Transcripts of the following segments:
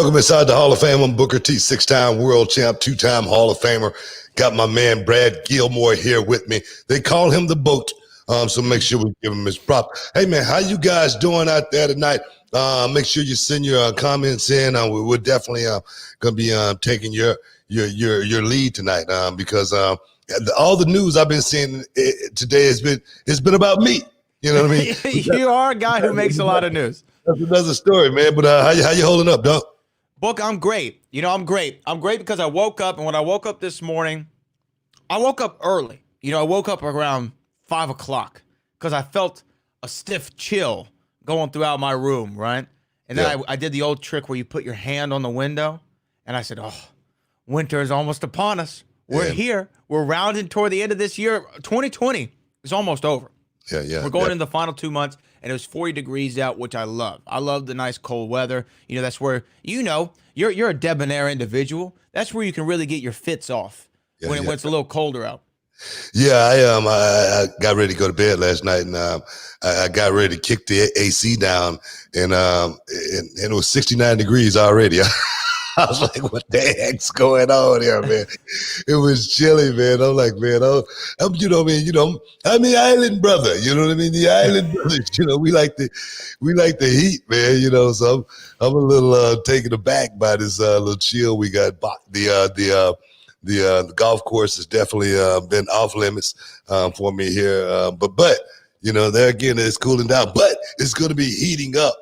welcome inside the Hall of Fame. I'm Booker T, 6-time world champ, 2-time Hall of Famer. Got my man Brad Gilmore here with me. They call him the GOAT, so make sure we give him his prop. Hey, man, how you guys doing out there tonight? Make sure you send your comments in. We're definitely going to be taking your lead tonight because all the news I've been seeing today it's been about me. You know what I mean? You are a guy who makes a lot of news. That's another story, man. But how you holding up, dog? Book, I'm great. I'm great. I'm great because I woke up, and when I woke up this morning, I woke up early. I woke up around 5 o'clock because I felt a stiff chill going throughout my room, right? And then I did the old trick where you put your hand on the window, and I said, oh, winter is almost upon us. We're here. We're rounding toward the end of this year. 2020 is almost over. Yeah. We're going in the final 2 months, and it was 40 degrees out, which I love. I love the nice cold weather. That's where, you're a debonair individual. That's where you can really get your fits off when it's a little colder out. Yeah, I got ready to go to bed last night, and I got ready to kick the AC down, and it was 69 degrees already. I was like, what the heck's going on here, man? It was chilly, man. I'm like, man, I'm the island brother. You know what I mean? The island brothers, we like the heat, man, so I'm a little taken aback by this little chill we got. The golf course has definitely been off limits for me here. But there again, it's cooling down, but it's going to be heating up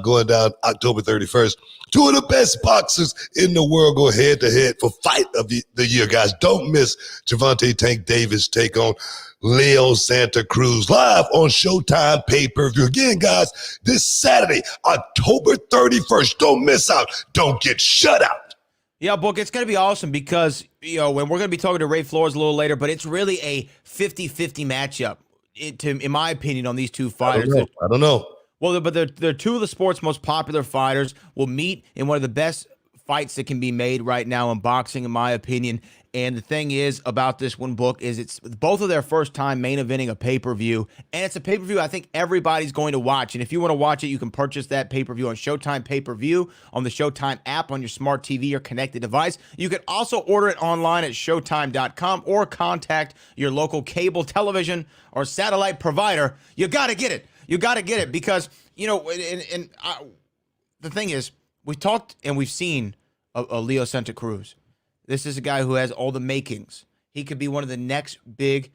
going down October 31st. Two of the best boxers in the world go head-to-head for fight of the year, guys. Don't miss Gervonta Tank Davis take on Leo Santa Cruz live on Showtime pay-per-view. Again, guys, this Saturday, October 31st. Don't miss out. Don't get shut out. Yeah, Book, it's going to be awesome because, when we're going to be talking to Ray Flores a little later, but it's really a 50-50 matchup, in my opinion, on these two fighters. I don't know. Well, but they're two of the sport's most popular fighters. Will meet in one of the best fights that can be made right now in boxing, in my opinion. And the thing is about this one, Book, is it's both of their first time main eventing a pay-per-view. And it's a pay-per-view I think everybody's going to watch. And if you want to watch it, you can purchase that pay-per-view on Showtime pay-per-view on the Showtime app on your smart TV or connected device. You can also order it online at Showtime.com or contact your local cable television or satellite provider. You got to get it. You got to get it because, the thing is, we've talked and we've seen a Leo Santa Cruz. This is a guy who has all the makings. He could be one of the next big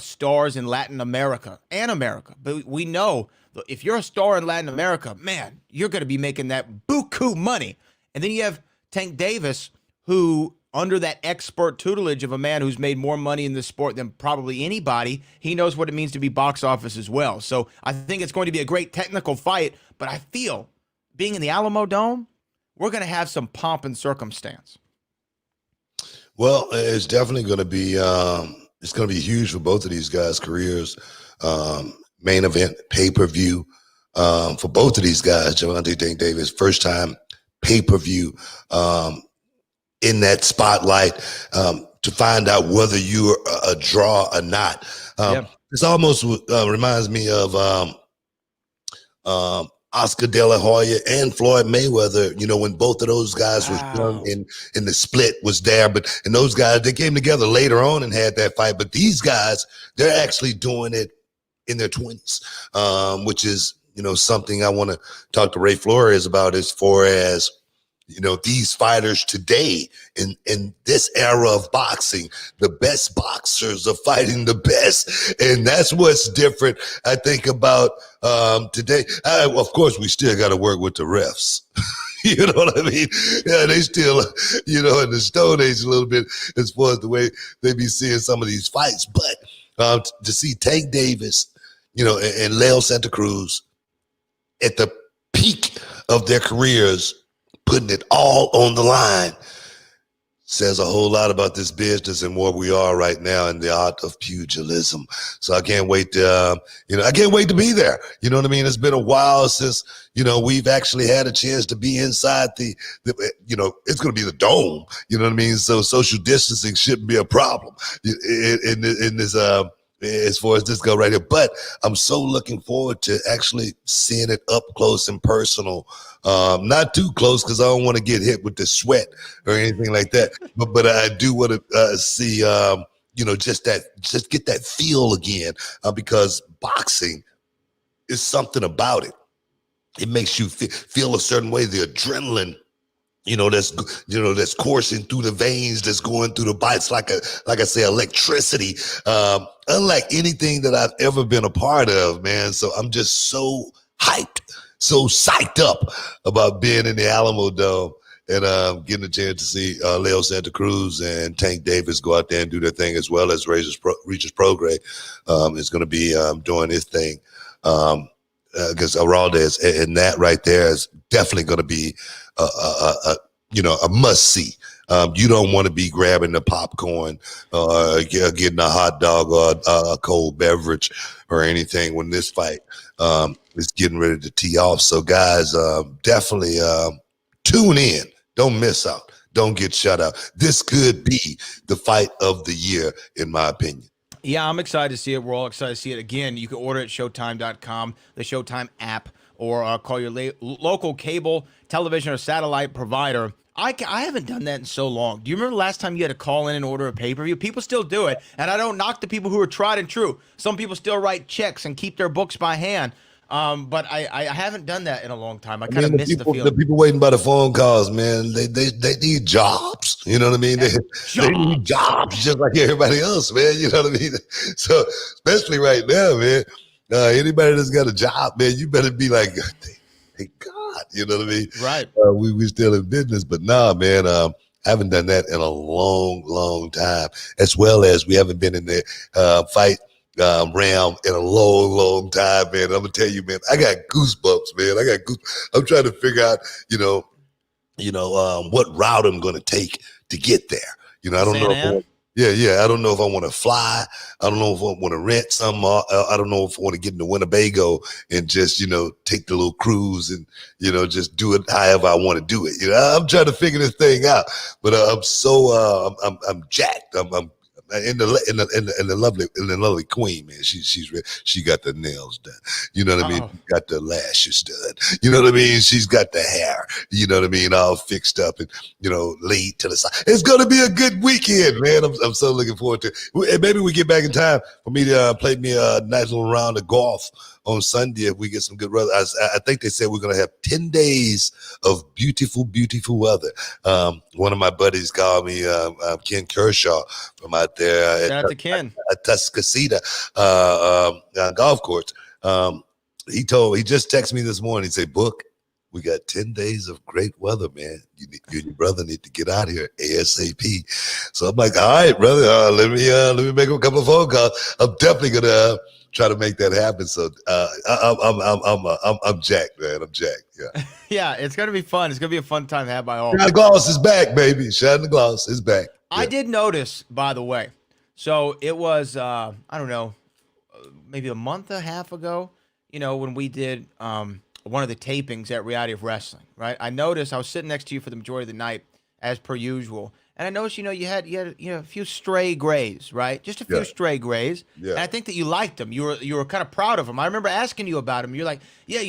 stars in Latin America and America. But we know if you're a star in Latin America, man, you're going to be making that buku money. And then you have Tank Davis, who, under that expert tutelage of a man who's made more money in this sport than probably anybody, he knows what it means to be box office as well. So I think it's going to be a great technical fight, but I feel being in the Alamo Dome, we're going to have some pomp and circumstance. Well, it's definitely going to be it's going to be huge for both of these guys' careers. Main event, pay-per-view for both of these guys. Gervonta Tank Davis, first time pay-per-view in that spotlight to find out whether you're a draw or not. This almost reminds me of Oscar De La Hoya and Floyd Mayweather, when both of those guys was young and the split was there. And those guys, they came together later on and had that fight. But these guys, they're actually doing it in their 20s, which is, something I want to talk to Ray Flores about as far as, these fighters today in this era of boxing, the best boxers are fighting the best. And that's what's different, I think, about today. Of course, we still got to work with the refs. You know what I mean? Yeah, they still, in the Stone Age a little bit as far as the way they be seeing some of these fights. But to see Tank Davis, and Leo Santa Cruz at the peak of their careers, putting it all on the line, says a whole lot about this business and where we are right now in the art of pugilism. So I can't wait to, I can't wait to be there. You know what I mean? It's been a while since, we've actually had a chance to be inside the it's going to be the dome. You know what I mean? So social distancing shouldn't be a problem in this as far as this go right here. But I'm so looking forward to actually seeing it up close and personal. Not too close because I don't want to get hit with the sweat or anything like that. But I do want to see, just get that feel again because boxing is something about it. It makes you feel a certain way. The adrenaline, that's coursing through the veins, that's going through the bites like I say, electricity. Unlike anything that I've ever been a part of, man. So I'm just so hyped, so psyched up about being in the Alamo Dome and getting a chance to see Leo Santa Cruz and Tank Davis go out there and do their thing, as well as Regis Prograis is going to be doing his thing. Against Araldez, and that right there is definitely going to be a must see. You don't want to be grabbing the popcorn or getting a hot dog or a cold beverage or anything when this fight is getting ready to tee off. So guys, definitely tune in. Don't miss out. Don't get shut out. This could be the fight of the year, in my opinion. Yeah, I'm excited to see it. We're all excited to see it. Again, you can order it at Showtime.com, the Showtime app, or call your local cable, television, or satellite provider. I haven't done that in so long. Do you remember the last time you had to call in and order a pay-per-view? People still do it, and I don't knock the people who are tried and true. Some people still write checks and keep their books by hand. But I haven't done that in a long time. I kind of miss the feeling. The people waiting by the phone calls, man, they need jobs. You know what I mean? They need jobs just like everybody else, man. You know what I mean? So especially right now, man, anybody that's got a job, man, you better be like, thank God. You know what I mean? Right. We still in business, but nah, man. I haven't done that in a long, long time. As well as we haven't been in the fight realm in a long, long time, man. I'm gonna tell you, man, I got goosebumps, man. I'm trying to figure out, what route I'm gonna take to get there. I don't know. I don't know if I want to fly. I don't know if I want to rent some. I don't know if I want to get into Winnebago and just, take the little cruise and, just do it however I want to do it. I'm trying to figure this thing out, but I'm so I'm jacked. I'm in the lovely queen, man. She got the nails done. You know what I mean? Got the lashes done. You know what I mean? She's got the hair. You know what I mean? All fixed up and laid to the side. It's gonna be a good weekend, man. I'm so looking forward to it. And maybe we get back in time for me to play me a nice little round of golf on Sunday if we get some good weather. I think they said we're gonna have 10 days of beautiful, beautiful weather. One of my buddies called me Ken Kershaw from out there Shout out to Ken. at Tuscasita golf course. He just texted me this morning. He said, "Book, we got 10 days of great weather, man. You and your brother need to get out here ASAP." So I'm like, "All right, brother. Let me make a couple of phone calls. I'm definitely gonna try to make that happen." So I'm jacked, man. I'm jacked. Yeah. Yeah, it's gonna be fun. It's gonna be a fun time had by all. Shine the Gloss is back, baby. Shine the Gloss is back. I did notice, by the way. So it was I don't know, maybe a month and a half ago. When we did one of the tapings at Reality of Wrestling, right? I noticed I was sitting next to you for the majority of the night, as per usual. And I noticed, you had a few stray grays, right? Just a few stray grays. Yeah. And I think that you liked them. You were kind of proud of them. I remember asking you about them. You're like, yeah,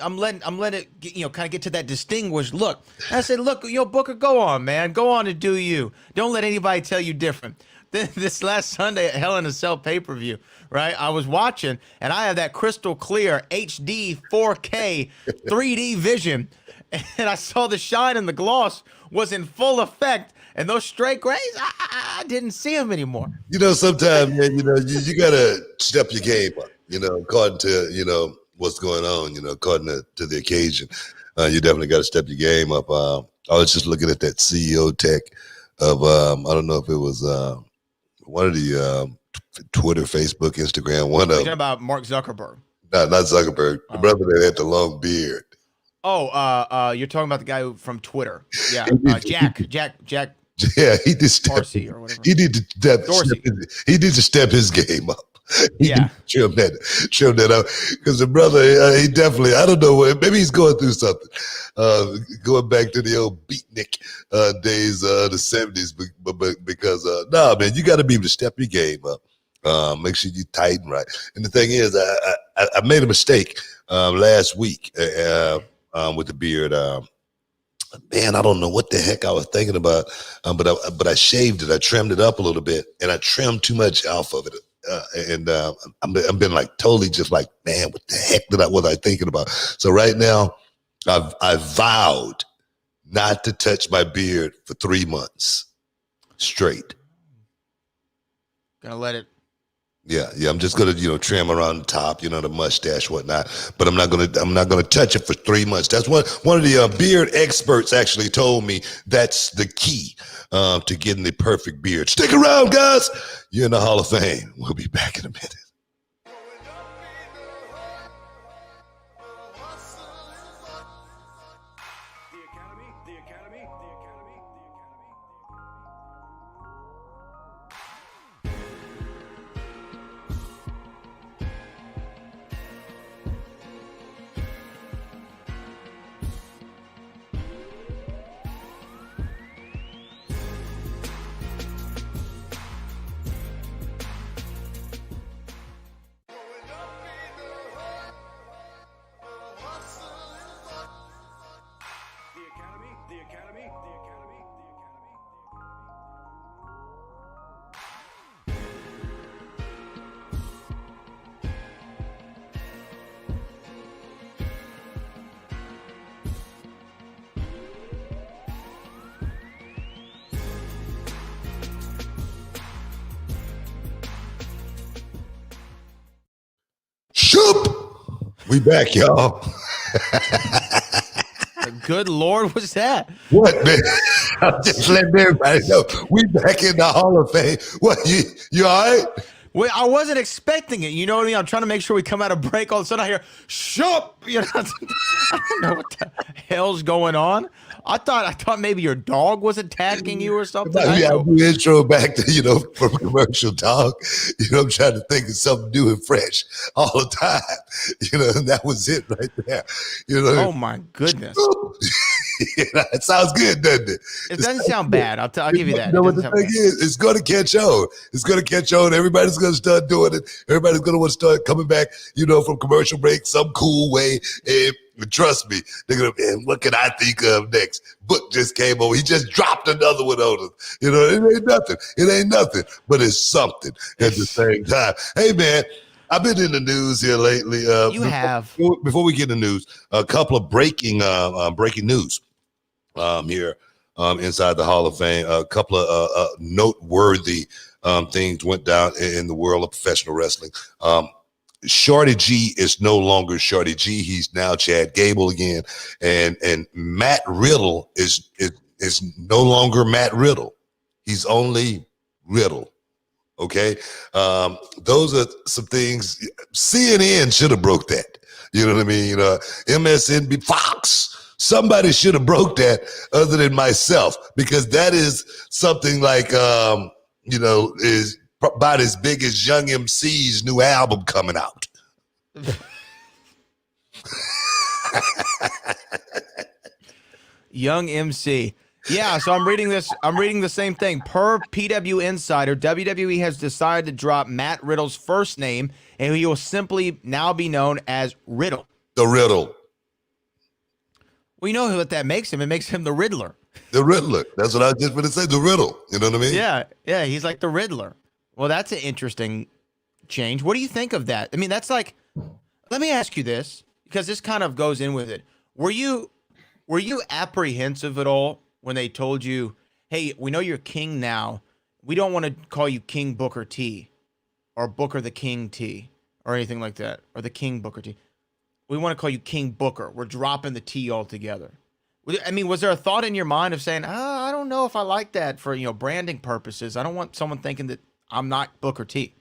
I'm letting it get, kind of get to that distinguished look. And I said, look, Booker, go on, man, go on and do you. Don't let anybody tell you different. Then this last Sunday at Hell in a Cell pay-per-view, right? I was watching, and I have that crystal clear HD 4K 3D vision, and I saw the shine and the gloss was in full effect. And those straight grays, I didn't see them anymore. Sometimes, man, you gotta step your game up, according to, what's going on, according to the occasion. You definitely got to step your game up. I was just looking at that CEO tech of, I don't know if it was one of the Twitter, Facebook, Instagram, one of them. Talking about Mark Zuckerberg. No, not Zuckerberg. The brother that had the long beard. Oh, you're talking about the guy from Twitter. Yeah, Jack. Yeah, he did step. Dorsey or whatever. He did to step his game up. He did trim that up because the brother, he definitely, I don't know, maybe he's going through something. Going back to the old beatnik days, the 70s, but because man, you got to be able to step your game up. Make sure you tighten right. And the thing is, I made a mistake last week with the beard. Man, I don't know what the heck I was thinking about, but I shaved it. I trimmed it up a little bit, and I trimmed too much off of it. I've been like totally just like, man, what the heck was I thinking about? So right now, I've vowed not to touch my beard for 3 months straight. Gonna let it. Yeah. I'm just gonna, trim around the top, the mustache, whatnot. But I'm not gonna touch it for 3 months. That's one of the beard experts actually told me that's the key to getting the perfect beard. Stick around, guys. You're in the Hall of Fame. We'll be back in a minute. Shoop! We back, y'all. Good Lord, what's that? What, man? I'm just letting everybody know. We back in the Hall of Fame. What, you all right? Wait, I wasn't expecting it. You know what I mean? I'm trying to make sure we come out of break. All of a sudden I hear, shoop! I don't know what the hell's going on. I thought maybe your dog was attacking you or something. Yeah, I do intro back to, from commercial talk. I'm trying to think of something new and fresh all the time. And that was it right there. Oh my goodness. It sounds good, doesn't it? It doesn't sound bad. I'll give you that. What the thing is, it's going to catch on. It's going to catch on. Everybody's going to start doing it. Everybody's going to want to start coming back, from commercial break, some cool way. And trust me, they're going to, man, what can I think of next? Book just came over. He just dropped another one on us. It ain't nothing. It ain't nothing, but it's something at the same time. Hey, man. I've been in the news here lately. Before we get in the news, a couple of breaking news here inside the Hall of Fame. A couple of noteworthy things went down in the world of professional wrestling. Shorty G is no longer Shorty G. He's now Chad Gable again, and Matt Riddle is no longer Matt Riddle. He's only Riddle. Okay, those are some things. CNN should have broke that. You know what I mean? MSNBC, Fox, somebody should have broke that other than myself, because that is something like, is about as big as Young MC's new album coming out. Young MC. Yeah, so I'm reading this. I'm reading the same thing. Per PW Insider, WWE has decided to drop Matt Riddle's first name, and he will simply now be known as Riddle. The Riddle. Well, you know what that makes him? It makes him the Riddler. The Riddler. That's what I was just going to say. The Riddle. You know what I mean? Yeah. He's like the Riddler. Well, that's an interesting change. What do you think of that? I mean, that's like. Let me ask you this, because this kind of goes in with it. Were you apprehensive at all when they told you, hey, we know you're king now. We don't want to call you King Booker T or Booker the King T or anything like that, or the King Booker T. We want to call you King Booker. We're dropping the T altogether. I mean, was there a thought in your mind of saying, I don't know if I like that for, branding purposes. I don't want someone thinking that I'm not Booker T.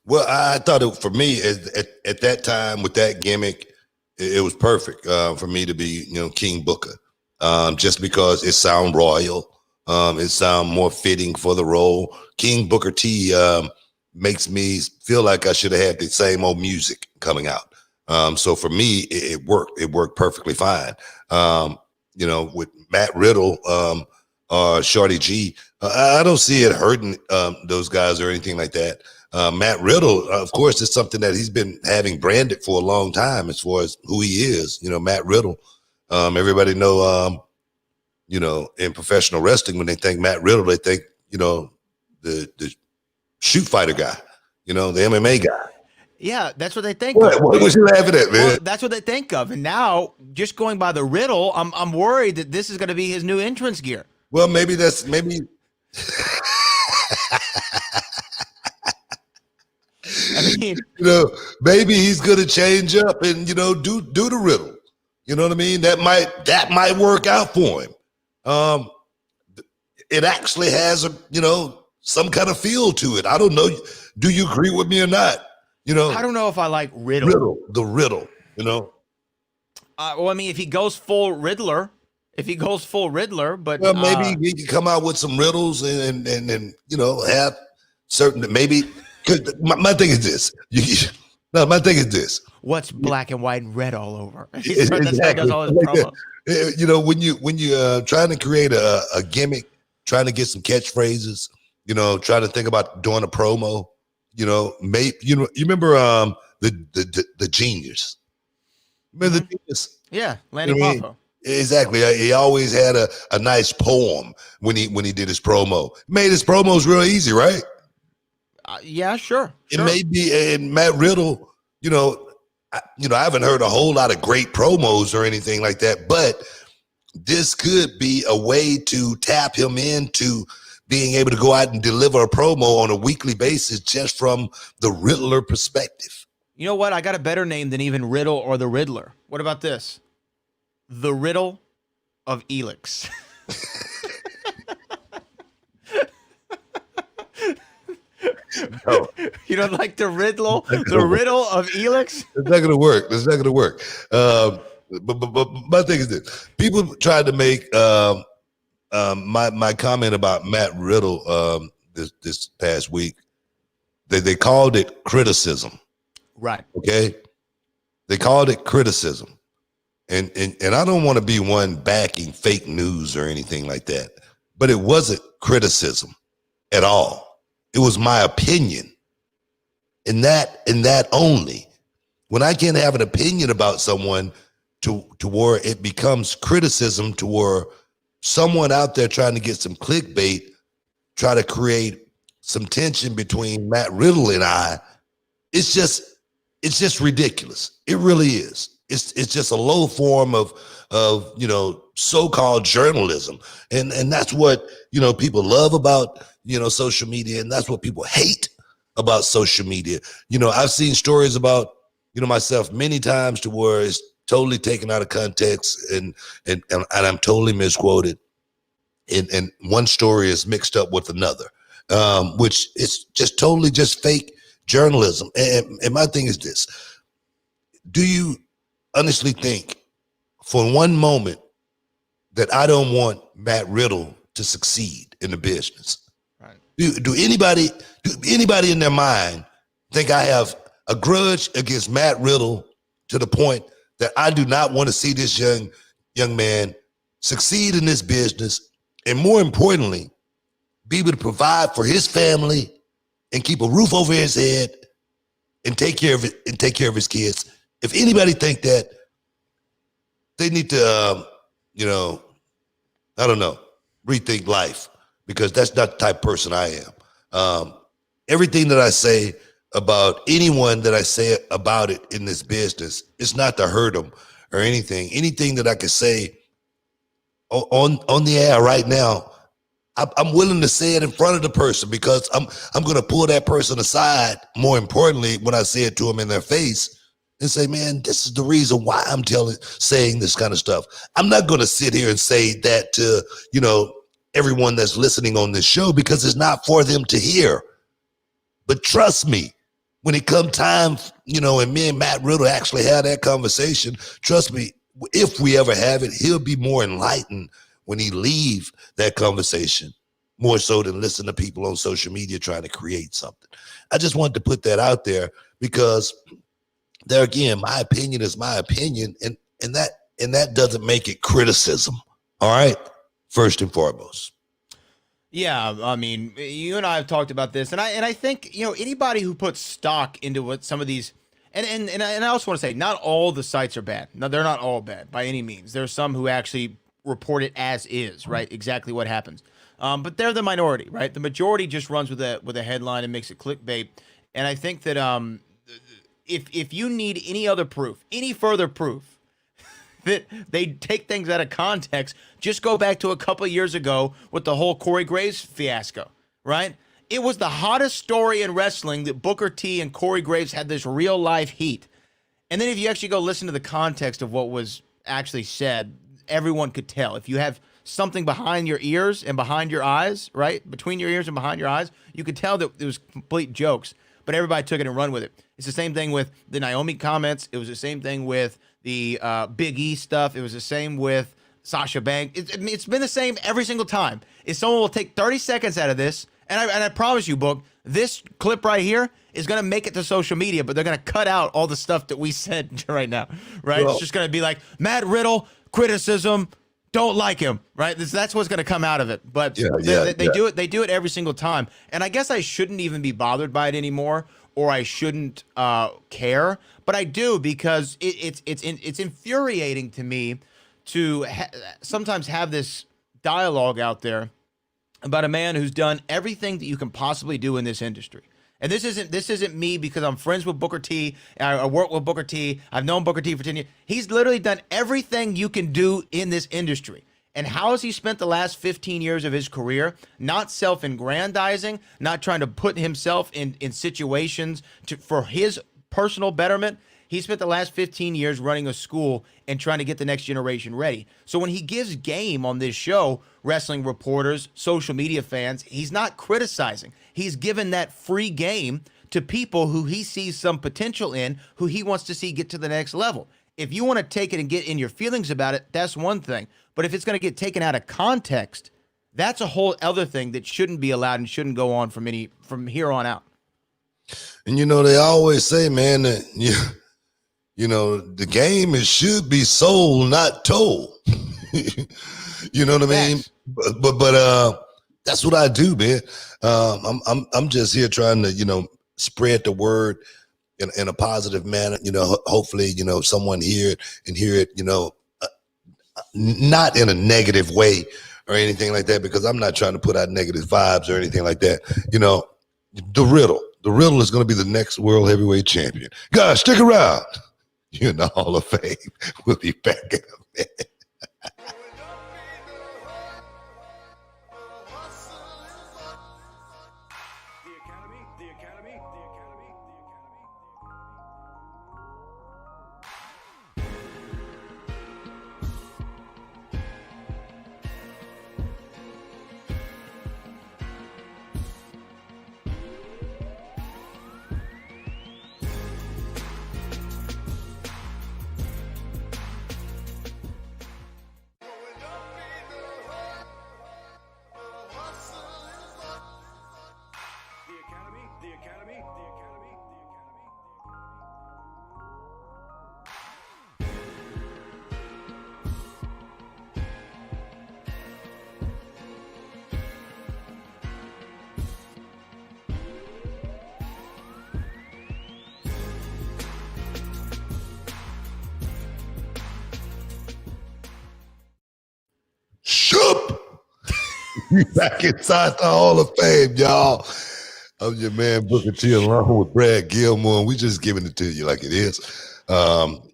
Well, I thought for me at that time with that gimmick, it was perfect for me to be, King Booker. Just because it sound royal, it sound more fitting for the role. King Booker T makes me feel like I should have had the same old music coming out. So for me, it worked. It worked perfectly fine. With Matt Riddle, Shorty G, I don't see it hurting those guys or anything like that. Matt Riddle, of course, is something that he's been having branded for a long time as far as who he is. Matt Riddle. Everybody know, in professional wrestling, when they think Matt Riddle, they think, the shoot fighter guy, the MMA guy. Yeah, that's what they think of. What was you laughing at, man? Well, that's what they think of. And now, just going by the Riddle, I'm worried that this is going to be his new entrance gear. Well, maybe. I mean, maybe he's gonna change up and do the Riddle. You know what I mean? That might work out for him. It actually has some kind of feel to it. I don't know. Do you agree with me or not? I don't know if I like Riddle. The Riddle. Well, I mean, if he goes full Riddler, but maybe he can come out with some riddles and have certain maybe. Because my thing is this. My thing is this. What's black and white and red all over? Exactly. Does all his promo. When you trying to create a gimmick, trying to get some catchphrases, trying to think about doing a promo, maybe you remember the Genius. Remember the Genius? Yeah, Lanny Poffo. Exactly. He always had a nice poem when he did his promo. Made his promos real easy, right? Yeah, sure. It may be, and Matt Riddle, I haven't heard a whole lot of great promos or anything like that, but this could be a way to tap him into being able to go out and deliver a promo on a weekly basis just from the Riddler perspective. You know what? I got a better name than even Riddle or the Riddler. What about this? The Riddle of Elix. No. You don't like the Riddle of Elix? It's not gonna work. But my thing is this: people tried to make my comment about Matt Riddle this past week. They called it criticism, right? Okay, they called it criticism, and I don't want to be one backing fake news or anything like that, but it wasn't criticism at all. It was my opinion. And that only. When I can't have an opinion about someone to where it becomes criticism, to where someone out there trying to get some clickbait, try to create some tension between Matt Riddle and I, it's just ridiculous. It really is. It's just a low form of so-called journalism. And that's what, people love about, social media. And that's what people hate about social media. I've seen stories about, myself many times to where it's totally taken out of context and I'm totally misquoted. And one story is mixed up with another, which is just totally just fake journalism. And my thing is this: do you honestly think for one moment that I don't want Matt Riddle to succeed in the business? Right. Do anybody in their mind think I have a grudge against Matt Riddle to the point that I do not want to see this young man succeed in this business, and more importantly, be able to provide for his family and keep a roof over his head and take care of it and take care of his kids? If anybody think that, they need to, I don't know, rethink life, because that's not the type of person I am. Everything that I say about anyone that I say about it in this business, it's not to hurt them or anything. Anything that I could say on the air right now, I'm willing to say it in front of the person, because I'm going to pull that person aside. More importantly, when I say it to them in their face, and say, man, this is the reason why I'm saying this kind of stuff. I'm not going to sit here and say that to, everyone that's listening on this show, because it's not for them to hear. But trust me, when it come time, and me and Matt Riddle actually have that conversation, trust me, if we ever have it, he'll be more enlightened when he leave that conversation, more so than listen to people on social media trying to create something. I just wanted to put that out there, because there again, my opinion is my opinion, and that doesn't make it criticism. All right, first and foremost. Yeah, I mean, you and I have talked about this, and I think anybody who puts stock into what some of these, and I also want to say, not all the sites are bad. No, they're not all bad by any means. There's some who actually report it as is, right? Exactly what happens. But they're the minority, right? The majority just runs with a headline and makes it clickbait. And I think that if you need any other proof, any further proof that they take things out of context, just go back to a couple of years ago with the whole Corey Graves fiasco, right? It was the hottest story in wrestling that Booker T and Corey Graves had this real life heat. And then if you actually go listen to the context of what was actually said, everyone could tell. If you have something behind your ears and behind your eyes, right? Between your ears and behind your eyes, you could tell that it was complete jokes, but everybody took it and run with it. It's the same thing with the Naomi comments. It was the same thing with the Big E stuff. It was the same with Sasha Banks. It's been the same every single time. If someone will take 30 seconds out of this, and I promise you, Book, this clip right here is going to make it to social media, but they're going to cut out all the stuff that we said right now, right? Well, it's just going to be like, Matt Riddle, criticism, don't like him, right? That's what's going to come out of it. But they do it. They do it every single time. And I guess I shouldn't even be bothered by it anymore, or I shouldn't care. But I do, because it's infuriating to me to sometimes have this dialogue out there about a man who's done everything that you can possibly do in this industry. And this isn't me because I'm friends with Booker T. I work with Booker T. I've known Booker T for 10 years. He's literally done everything you can do in this industry. And how has he spent the last 15 years of his career? Not self-aggrandizing, not trying to put himself in situations for his personal betterment. He spent the last 15 years running a school and trying to get the next generation ready. So when he gives game on this show, wrestling reporters, social media fans, he's not criticizing. He's given that free game to people who he sees some potential in, who he wants to see get to the next level. If you want to take it and get in your feelings about it, that's one thing. But if it's going to get taken out of context, that's a whole other thing that shouldn't be allowed and shouldn't go on from here on out. And they always say, man, that the game should be sold, not told. You know what I mean? But that's what I do, man. I'm just here trying to spread the word in a positive manner. Hopefully someone hear it not in a negative way or anything like that, because I'm not trying to put out negative vibes or anything like that. The Riddle is going to be the next world heavyweight champion. Guys, stick around. You're in the Hall of Fame. We'll be back in a minute. Back inside the Hall of Fame, y'all. I'm your man Booker T along with Brad Gilmore, and we just giving it to you like it is.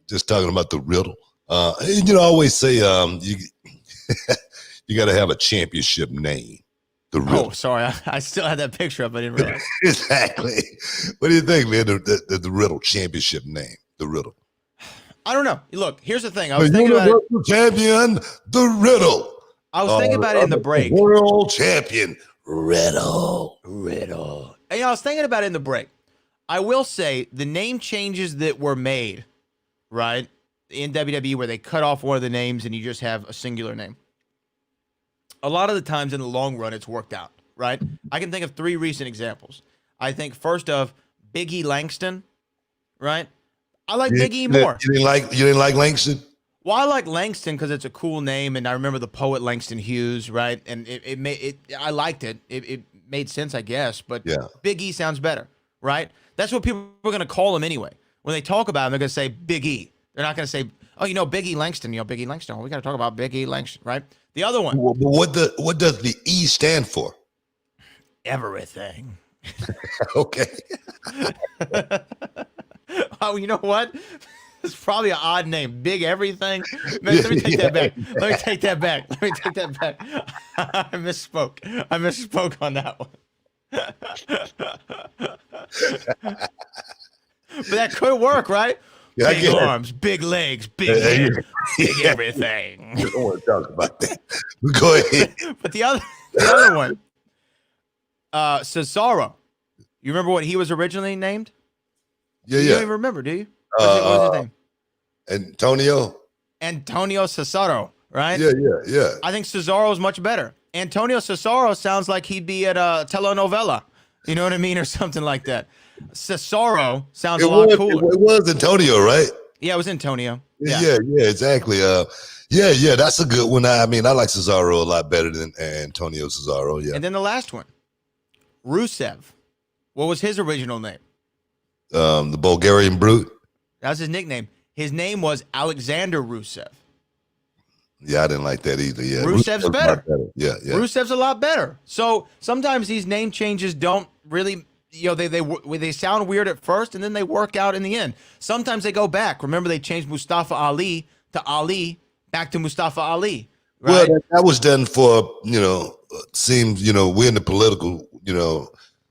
Just talking about the Riddle. And I always say you you got to have a championship name. The Riddle. Oh, sorry, I still had that picture up. I didn't realize. Exactly. What do you think, man? The Riddle championship name, the Riddle. I don't know. Look, here's the thing. I was thinking about it. Champion, the Riddle. I was thinking about it in the break. World champion, Riddle. And I was thinking about it in the break. I will say the name changes that were made, right, in WWE where they cut off one of the names and you just have a singular name. A lot of the times in the long run, it's worked out, right? I can think of 3 recent examples. I think first of Big E Langston, right? I like Big E more. You didn't like Langston? Well, I like Langston because it's a cool name, and I remember the poet Langston Hughes, right? And I liked it. It made sense, I guess. But Yeah. Big E sounds better, right? That's what people are going to call him anyway. When they talk about him, they're going to say Big E. They're not going to say, oh, Big E Langston. Big E Langston. We got to talk about Big E Langston, right? The other one. Well, what does the E stand for? Everything. Okay. Oh, you know what? It's probably an odd name. Big Everything. Man, let me take that back. Let me take that back. I misspoke on that one. But that could work, right? Yeah, big arms, big legs, big head, big everything. I don't want to talk about that. Go ahead. But the other one, Cesaro. You remember what he was originally named? Yeah, You don't even remember, do you? What was his name? Antonio Cesaro, right? Yeah. I think Cesaro is much better. Antonio Cesaro sounds like he'd be at a telenovela. You know what I mean? Or something like that. Cesaro sounds a lot cooler. It was Antonio, right? Yeah, it was Antonio. Yeah, exactly. Yeah, that's a good one. I mean, I like Cesaro a lot better than Antonio Cesaro. Yeah. And then the last one, Rusev. What was his original name? The Bulgarian Brute. That was his nickname. His name was Alexander Rusev. Yeah, I didn't like that either. Yeah, Rusev's better. Yeah. Rusev's a lot better. So sometimes these name changes don't really, they sound weird at first and then they work out in the end. Sometimes they go back. Remember, they changed Mustafa Ali to Ali back to Mustafa Ali. Right? Well, that was done for seems we're in the political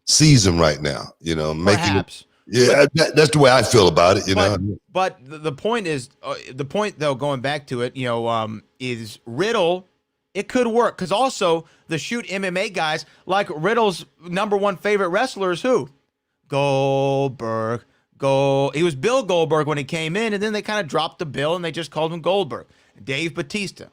season right now. Perhaps. Yeah, that's the way I feel about it. But the point is, though, going back to it, is Riddle. It could work because also the shoot MMA guys like Riddle's number one favorite wrestler is who? Goldberg. He was Bill Goldberg when he came in, and then they kind of dropped the bill and they just called him Goldberg. Dave Batista,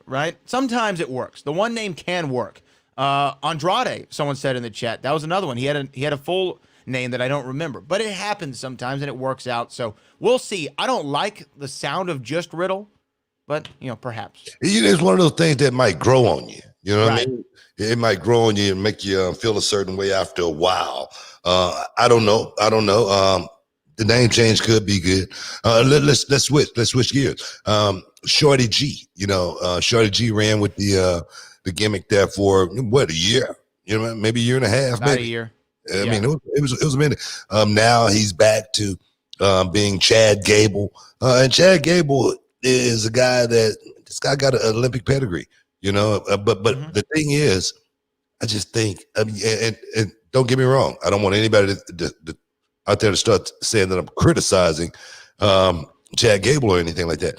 right? Sometimes it works. The one name can work. Andrade, someone said in the chat, that was another one. He had a full name that I don't remember, but it happens sometimes and it works out. So we'll see. I don't like the sound of just Riddle, but perhaps it's one of those things that might grow on you. You know what Right. I mean? It might grow on you and make you feel a certain way after a while. I don't know. The name change could be good. Let's switch gears. Shorty G. Shorty G ran with the gimmick there for what, a year? Maybe a year and a half. about a year. I mean, it was a minute. Now he's back to being Chad Gable, and Chad Gable is a guy this guy got an Olympic pedigree, But the thing is, I just think, and don't get me wrong, I don't want anybody to out there to start saying that I'm criticizing Chad Gable or anything like that.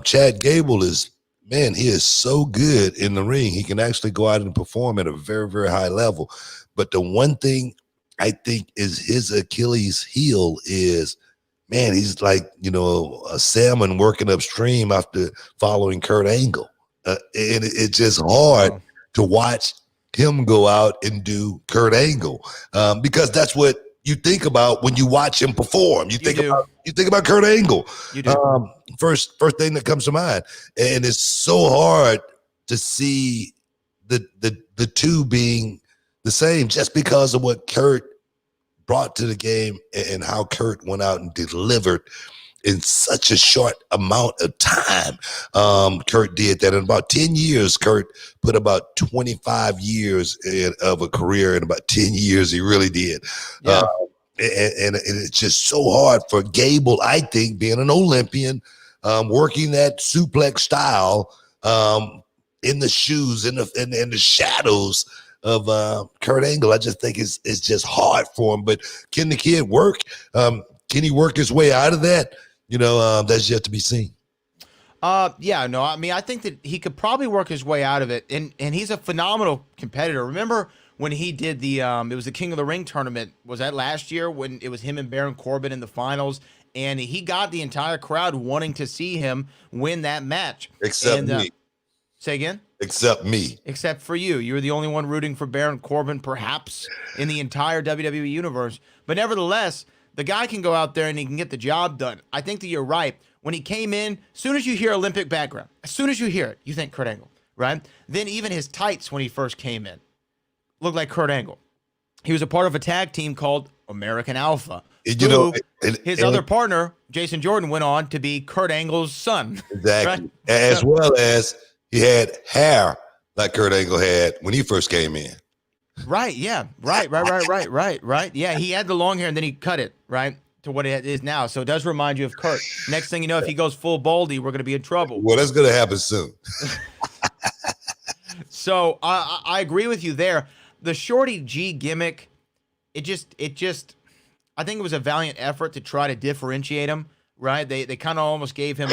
Chad Gable he is so good in the ring. He can actually go out and perform at a very, very high level. But the one thing I think is his Achilles heel is, he's like, a salmon working upstream after following Kurt Angle. And it's just hard to watch him go out and do Kurt Angle because that's what you think about when you watch him perform. You think about Kurt Angle. You do. First thing that comes to mind. And it's so hard to see the two being the same just because of what Kurt brought to the game and how Kurt went out and delivered in such a short amount of time. Kurt did that in about 10 years. Kurt put about 25 years of a career in about 10 years. He really did. Yeah. And it's just so hard for Gable, I think, being an Olympian, working that suplex style in the shoes, in the shadows of Kurt Angle. I just think it's just hard for him. But can the kid work? Can he work his way out of that? That's yet to be seen. I think that he could probably work his way out of it, and he's a phenomenal competitor. Remember when he did the it was the King of the Ring tournament? Was that last year when it was him and Baron Corbin in the finals? And he got the entire crowd wanting to see him win that match. Except me. Say again? Except me. Except for you. You were the only one rooting for Baron Corbin, perhaps, in the entire WWE universe. But nevertheless, The guy can go out there and he can get the job done. I think that you're right. When he came in, as soon as you hear Olympic background, as soon as you hear it, you think Kurt Angle, right? Then even his tights when he first came in looked like Kurt Angle. He was a part of a tag team called American Alpha. His other partner, Jason Jordan, went on to be Kurt Angle's son. Exactly. Right? As well as he had hair like Kurt Angle had when he first came in. Right, yeah. Right. Yeah, he had the long hair and then he cut it, right, to what it is now. So it does remind you of Kurt. Next thing you know, if he goes full baldy, we're going to be in trouble. Well, that's going to happen soon. So I agree with you there. The Shorty G gimmick, it just, I think it was a valiant effort to try to differentiate him, right? They kind of almost gave him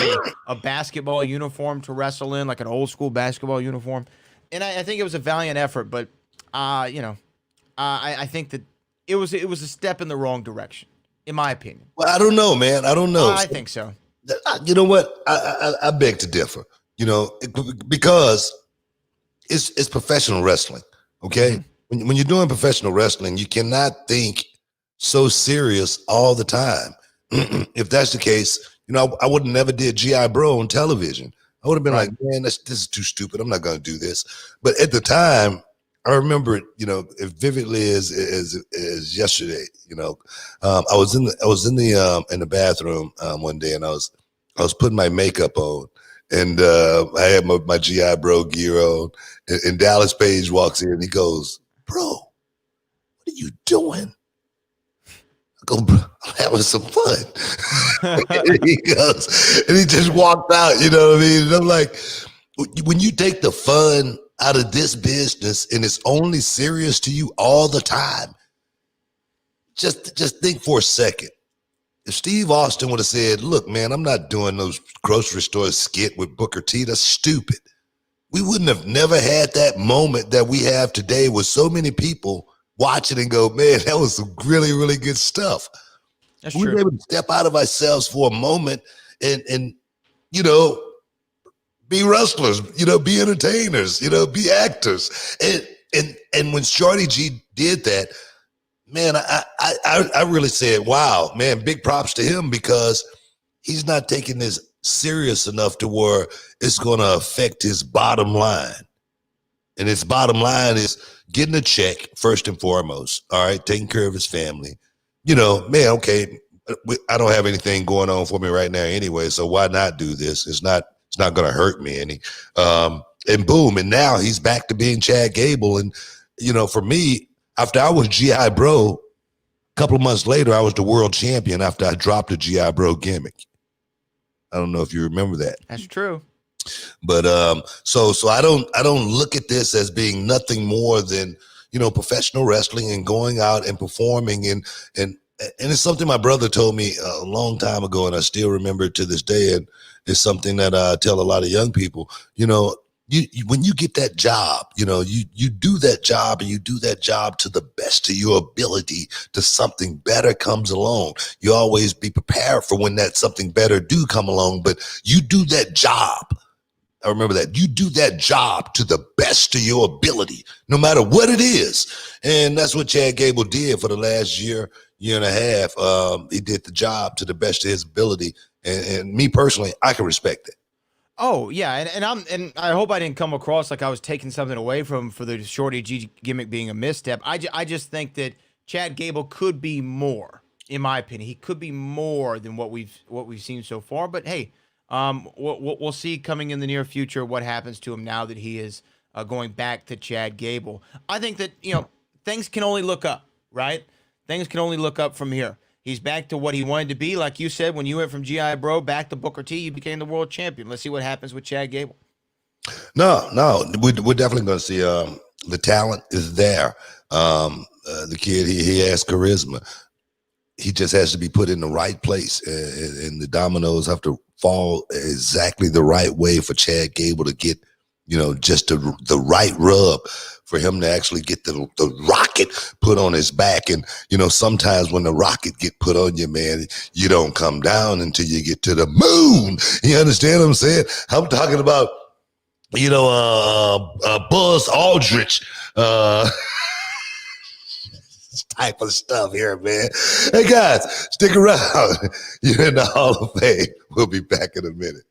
a basketball uniform to wrestle in, like an old school basketball uniform. And I think it was a valiant effort, but, I think that it was a step in the wrong direction, in my opinion. Well, I don't know, man. I don't know. I think so. You know what? I beg to differ, because it's professional wrestling, okay? Mm-hmm. When you're doing professional wrestling, you cannot think so serious all the time. If that's the case, I would have never did G.I. Bro on television. I would have been like, man, this is too stupid. I'm not going to do this. But at the time, I remember it, as vividly as yesterday. I was in the bathroom one day, and I was putting my makeup on, and I had my G.I. Bro gear on, and Dallas Page walks in, and he goes, "Bro, what are you doing?" I go, "Bro, I'm having some fun." And he goes, and he just walked out. You know what I mean? And I'm like, when you take the fun out of this business and it's only serious to you all the time, just think for a second. If Steve Austin would have said, "Look, man, I'm not doing those grocery store skit with Booker T, that's stupid," we wouldn't have never had that moment that we have today with so many people watching and go, "Man, that was some really, really good stuff." That's we true. were able to step out of ourselves for a moment and be wrestlers, be entertainers, be actors. And when Shorty G did that, man, I really said, wow, man, big props to him, because he's not taking this serious enough to where it's going to affect his bottom line. And his bottom line is getting a check first and foremost. All right. Taking care of his family. Man, okay, I don't have anything going on for me right now anyway, so why not do this? It's not going to hurt me any. And boom, and now he's back to being Chad Gable. And, for me, after I was G.I. Bro, a couple of months later, I was the world champion after I dropped the G.I. Bro gimmick. I don't know if you remember that. That's true. But so I don't look at this as being nothing more than, professional wrestling and going out and performing, and it's something my brother told me a long time ago, and I still remember it to this day. And it's something that I tell a lot of young people. When you get that job, you do that job, and you do that job to the best of your ability, to something better comes along. You always be prepared for when that something better do come along, but you do that job. I remember that. You do that job to the best of your ability, no matter what it is. And that's what Chad Gable did for the last year and a half. He did the job to the best of his ability. And me personally, I can respect it. Oh yeah, and I hope I didn't come across like I was taking something away for the Shorty G gimmick being a misstep. I just think that Chad Gable could be more, in my opinion. He could be more than what we've seen so far. But hey, we'll see coming in the near future what happens to him now that he is going back to Chad Gable. I think that things can only look up, right? Things can only look up from here. He's back to what he wanted to be. Like you said, when you went from G.I. Bro back to Booker T, you became the world champion. Let's see what happens with Chad Gable. No, we're definitely going to see the talent is there. The kid, he has charisma. He just has to be put in the right place, and the dominoes have to fall exactly the right way for Chad Gable to get, just the right rub for him to actually get the rocket put on his back. And, sometimes when the rocket get put on you, man, you don't come down until you get to the moon. You understand what I'm saying? I'm talking about, Buzz Aldrich. type of stuff here, man. Hey, guys, stick around. You're in the Hall of Fame. We'll be back in a minute.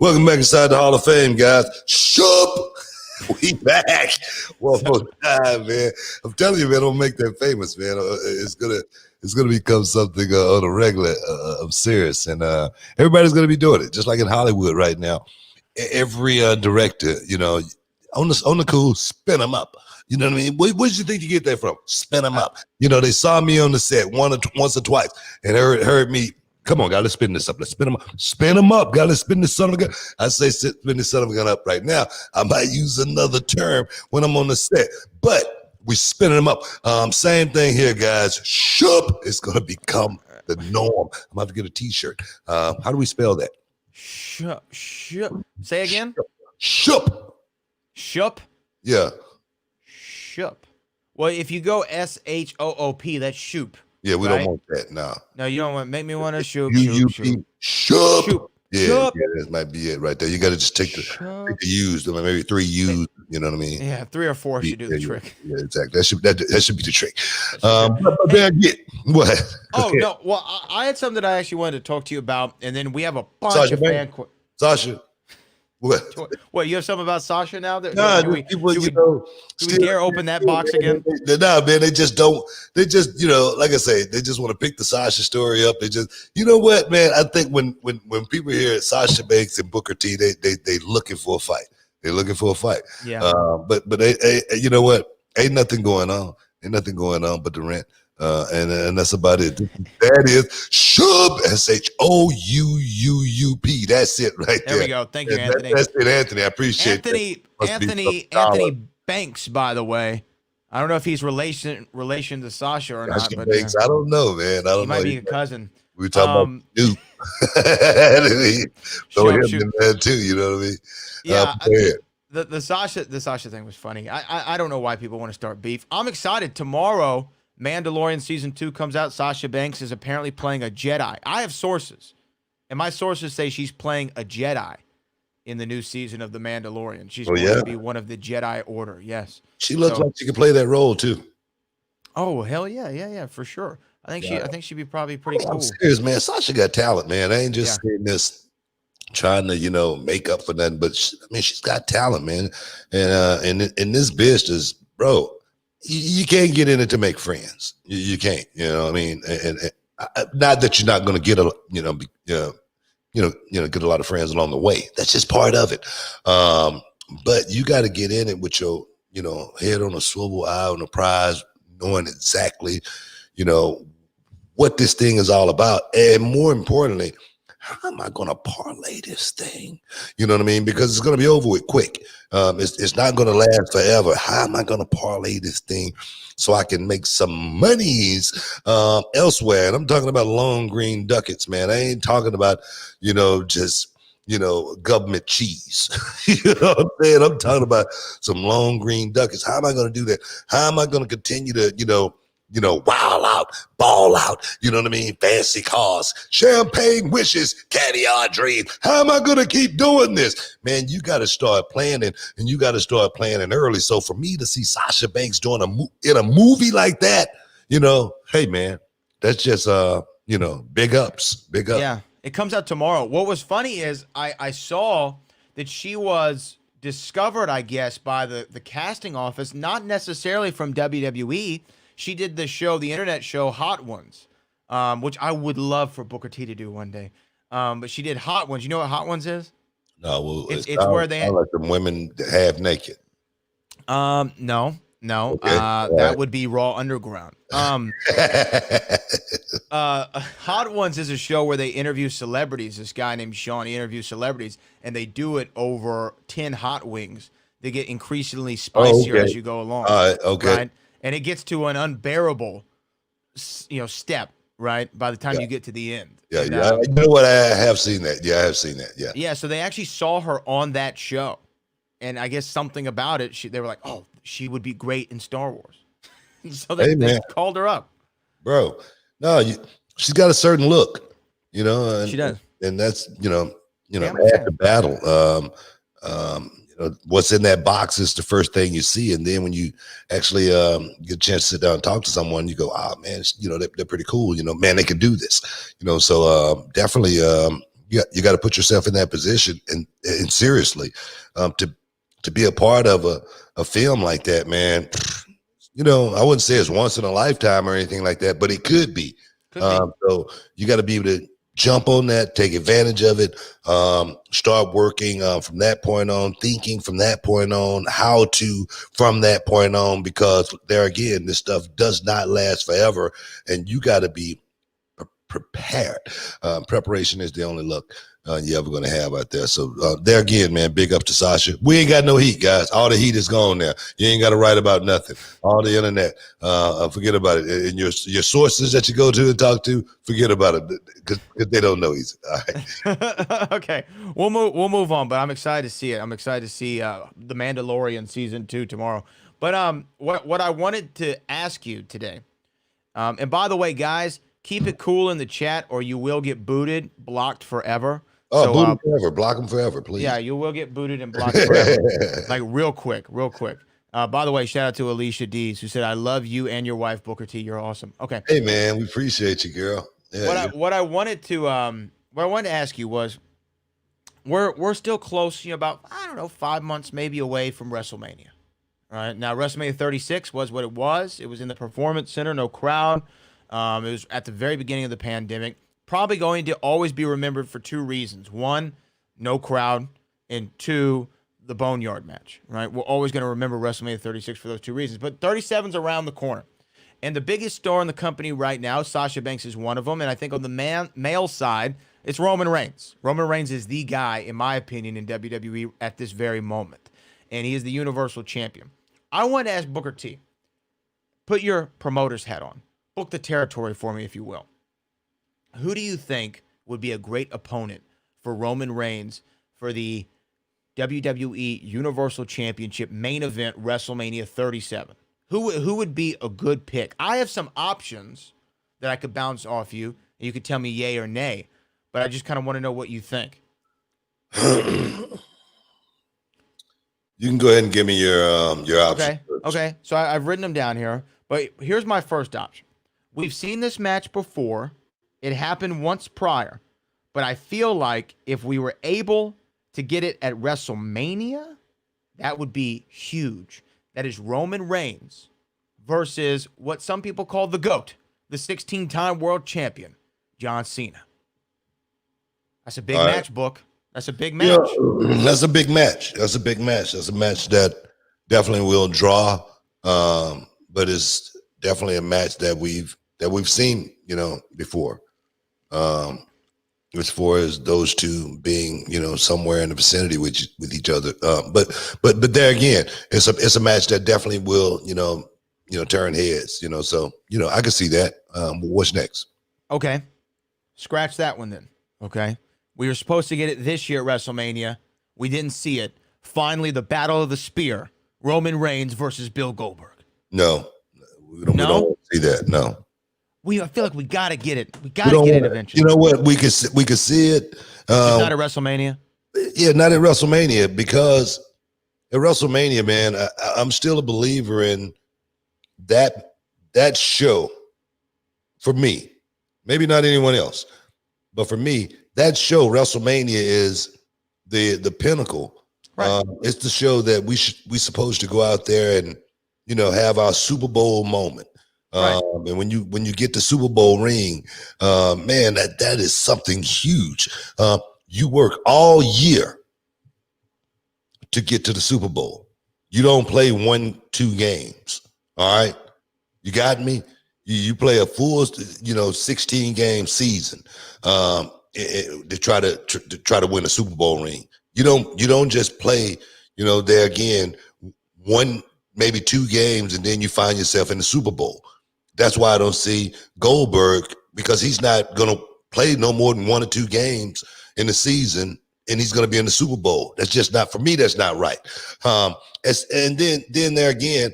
Welcome back inside the Hall of Fame, guys. Shup! We back one more time, man. I'm telling you, man, don't make that famous, man. It's gonna become something on a regular. I'm serious, and everybody's gonna be doing it, just like in Hollywood right now. Every director, on the cool, spin them up. You know what I mean? Where did you think you get that from? Spin them up. They saw me on the set once or twice, and heard me. Come on, God, let's spin this up. Let's spin them up. Spin them up, God, let's spin this son of a gun. I say spin this son of a gun up right now. I might use another term when I'm on the set, but we're spinning them up. Same thing here, guys. Shup is going to become the norm. I'm about to get a T-shirt. How do we spell that? Shup. Say again. Shup. Shup. Yeah. Shup. Well, if you go SHOOP, that's shoop. Yeah, we right? don't want that. No, you don't want. Make me want to shoop. Shup. Yeah, that might be it right there. You got to just take the U's, maybe 3 U's. You know what I mean? Yeah, 3 or 4 should do the trick. Yeah, exactly. That should be the trick. But there, what? Oh no. Well, I had something that I actually wanted to talk to you about, and then we have a bunch of fan questions. Sasha. What, you have something about Sasha now? Do we dare open that box again? Nah, man, they just don't. They just, like I say, they just want to pick the Sasha story up. They just, you know what, man? I think when people hear Sasha Banks and Booker T, they looking for a fight. They're looking for a fight. Yeah. But you know what? Ain't nothing going on. Ain't nothing going on but the rent. And that's about it. That is Shub, SHOUUUP. That's it right there. There we go. Thank you, Anthony. That's it, Anthony. I appreciate Anthony Banks, by the way. I don't know if he's relation to Sasha or not. But Banks, I don't know, man. I don't know. He might be a cousin. We were talking about Snoop. Throw him in there too, you know what I mean? Yeah. The Sasha thing was funny. I don't know why people want to start beef. I'm excited. Tomorrow, Mandalorian season 2 comes out. Sasha Banks is apparently playing a Jedi. I have sources, and my sources say she's playing a Jedi in the new season of The Mandalorian. She's going to be one of the Jedi Order. Yes, she looks like she can play that role too. Oh hell yeah, for sure. I think she'd be probably pretty cool. I'm serious, man. Sasha got talent, man. I ain't just saying this trying to make up for nothing, but she's got talent, man. And in this business, bro. You can't get in it to make friends. You can't, you know what I mean? And not that you're not going to get get a lot of friends along the way. That's just part of it. But you got to get in it with your, head on a swivel, eye on the prize, knowing exactly, what this thing is all about. And more importantly, how am I going to parlay this thing? You know what I mean? Because it's going to be over with quick. It's not going to last forever. How am I going to parlay this thing so I can make some monies elsewhere? And I'm talking about long green ducats, man. I ain't talking about, just, government cheese. You know what I'm saying? I'm talking about some long green ducats. How am I going to do that? How am I going to continue to, wild out, ball out, you know what I mean? Fancy cars, champagne wishes, caviar dreams. How am I going to keep doing this? Man, you got to start planning, and you got to start planning early. So for me to see Sasha Banks doing in a movie like that, hey, man, that's just, big ups. Yeah, it comes out tomorrow. What was funny is I saw that she was discovered, I guess, by the casting office, not necessarily from WWE. She did the show, the internet show, Hot Ones, which I would love for Booker T to do one day. But she did Hot Ones. You know what Hot Ones is? No, well, It's where they sound like them women half naked. No. Okay. That would be Raw Underground. Hot Ones is a show where they interview celebrities. This guy named Sean, he interviews celebrities, and they do it over 10 hot wings. They get increasingly spicier as you go along. Okay. Right? And it gets to an unbearable, step, right? By the time you get to the end. Yeah, And, yeah. You know what? I have seen that. Yeah, I have seen that. Yeah. Yeah, so they actually saw her on that show. And I guess something about it, they were like, oh, she would be great in Star Wars. So they called her up. Bro, no, she's got a certain look, and she does. And that's, half the battle. What's in that box is the first thing you see. And then when you actually get a chance to sit down and talk to someone, you go, oh, man, they're pretty cool. Man, they can do this. So definitely you got to put yourself in that position and seriously to be a part of a film like that, man. I wouldn't say it's once in a lifetime or anything like that, but it could be. So you got to be able to jump on that, take advantage of it, start working from that point on, thinking from that point on, how to from that point on, because there again, this stuff does not last forever, and you got to be prepared. Preparation is the only luck you're ever going to have out there. So there again, man, big up to Sasha. We ain't got no heat, guys. All the heat is gone now. You ain't got to write about nothing. All the internet, forget about it. And your sources that you go to and talk to, forget about it because they don't know easy. All right. Okay, we'll move on. But I'm excited to see it. I'm excited to see The Mandalorian season 2 tomorrow. But what I wanted to ask you today, and by the way, guys, keep it cool in the chat or you will get booted, blocked forever. Oh, so, boot them forever. Block them forever, please. Yeah, you will get booted and blocked forever. Like real quick. By the way, shout out to Alicia Dees, who said, I love you and your wife, Booker T. You're awesome. Okay. Hey, man, we appreciate you, girl. Yeah, what I wanted to ask you was, we're still close, about, 5 months maybe away from WrestleMania. All right. Now, WrestleMania 36 was what it was. It was in the Performance Center, no crowd. It was at the very beginning of the pandemic. Probably going to always be remembered for two reasons. One, no crowd. And two, the Boneyard match, right? We're always going to remember WrestleMania 36 for those two reasons. But 37's around the corner. And the biggest star in the company right now, Sasha Banks is one of them. And I think on the male side, it's Roman Reigns. Roman Reigns is the guy, in my opinion, in WWE at this very moment. And he is the Universal Champion. I want to ask Booker T, put your promoter's hat on. Book the territory for me, if you will. Who do you think would be a great opponent for Roman Reigns for the WWE Universal Championship main event, WrestleMania 37? Who would be a good pick? I have some options that I could bounce off you, and you could tell me yay or nay, but I just kind of want to know what you think. You can go ahead and give me your options. Okay. So I've written them down here, but here's my first option. We've seen this match before. It happened once prior, but I feel like if we were able to get it at WrestleMania, that would be huge. That is Roman Reigns versus what some people call the GOAT, the 16-time world champion, John Cena. That's a big match, Book. That's a big match. Yeah, that's a big match. That's a match that definitely will draw, but it's definitely a match that we've seen, before. As far as those two being, somewhere in the vicinity with each other. But there again, it's a match that definitely will, turn heads, so, I can see that. What's next? Okay. Scratch that one then. Okay. We were supposed to get it this year at WrestleMania. We didn't see it. Finally, the Battle of the Spear, Roman Reigns versus Bill Goldberg. No, we don't see that. No. I feel like we got to get it. We got to get it eventually. You know what? We could see it. Not at WrestleMania? Yeah, not at WrestleMania, because at WrestleMania, man, I'm still a believer in that show. For me, maybe not anyone else, but for me, that show, WrestleMania, is the pinnacle. Right. It's the show that we supposed to go out there and, have our Super Bowl moment. Right. And when you get the Super Bowl ring, man, that is something huge. You work all year to get to the Super Bowl. You don't play 1-2 games. All right. You got me? You play a full, 16 game season to try to win a Super Bowl ring. You don't just play, there again, one, maybe 2 games, and then you find yourself in the Super Bowl. That's why I don't see Goldberg, because he's not going to play no more than 1 or 2 games in the season, and he's going to be in the Super Bowl. That's just not, for me, that's not right. And then there again,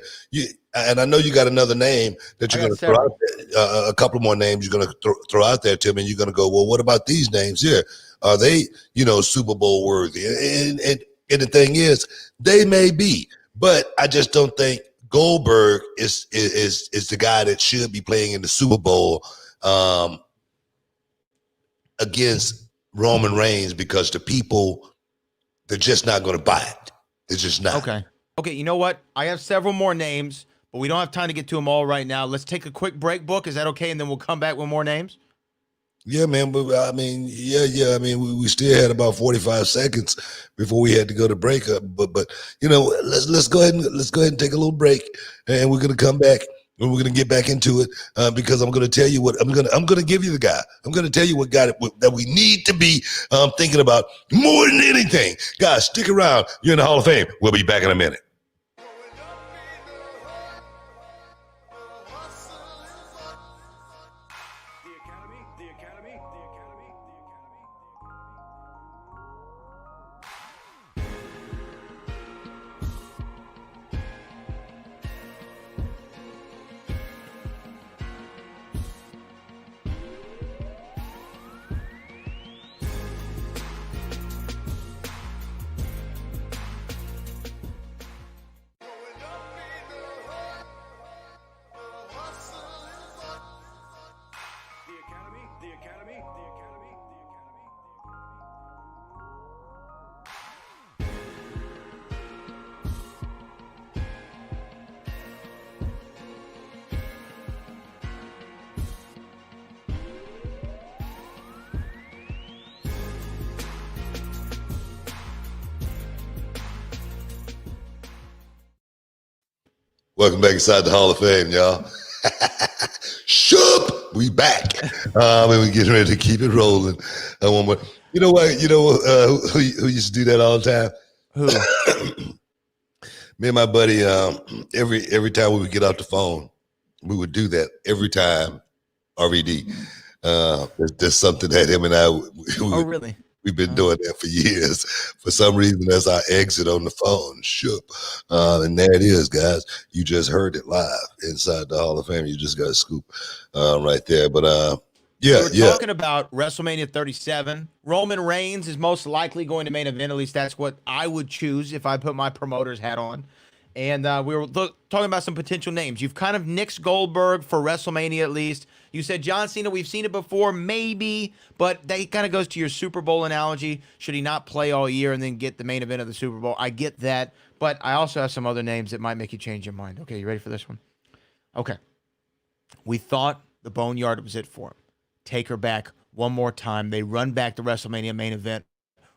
and I know you got another name that you're going to throw out there, a couple more names you're going to throw out there, Tim, and you're going to go, well, what about these names here? Are they, Super Bowl worthy? And the thing is, they may be, but I just don't think Goldberg is the guy that should be playing in the Super Bowl against Roman Reigns, because the people, they're just not going to buy it. They're just not. Okay, you know what? I have several more names, but we don't have time to get to them all right now. Let's take a quick break, Book. Is that okay? And then we'll come back with more names? Yeah, man. But I mean, yeah. I mean, we still had about 45 seconds before we had to go to break up. But let's go ahead and take a little break, and we're gonna come back and we're gonna get back into it because I'm gonna tell you what I'm gonna give you the guy. I'm gonna tell you what guy that we need to be thinking about more than anything. Guys, stick around. You're in the Hall of Fame. We'll be back in a minute. Welcome back inside the Hall of Fame, y'all. Shoop, we back. And we're getting ready to keep it rolling. One more. You know what? Who used to do that all the time? Who? Me and my buddy. Every time we would get off the phone, we would do that every time. RVD. There's something that him and I. Really? We've been doing that for years. For some reason, that's our exit on the phone. Shoop. And there it is, guys. You just heard it live inside the Hall of Fame. You just got a scoop right there. But we're talking about WrestleMania 37. Roman Reigns is most likely going to main event. At least that's what I would choose if I put my promoter's hat on. And we were talking about some potential names. You've kind of nixed Goldberg for WrestleMania at least. You said John Cena, we've seen it before, maybe, but that kind of goes to your Super Bowl analogy. Should he not play all year and then get the main event of the Super Bowl? I get that, but I also have some other names that might make you change your mind. Okay, you ready for this one? Okay. We thought the Boneyard was it for him. Take her back one more time. They run back the WrestleMania main event.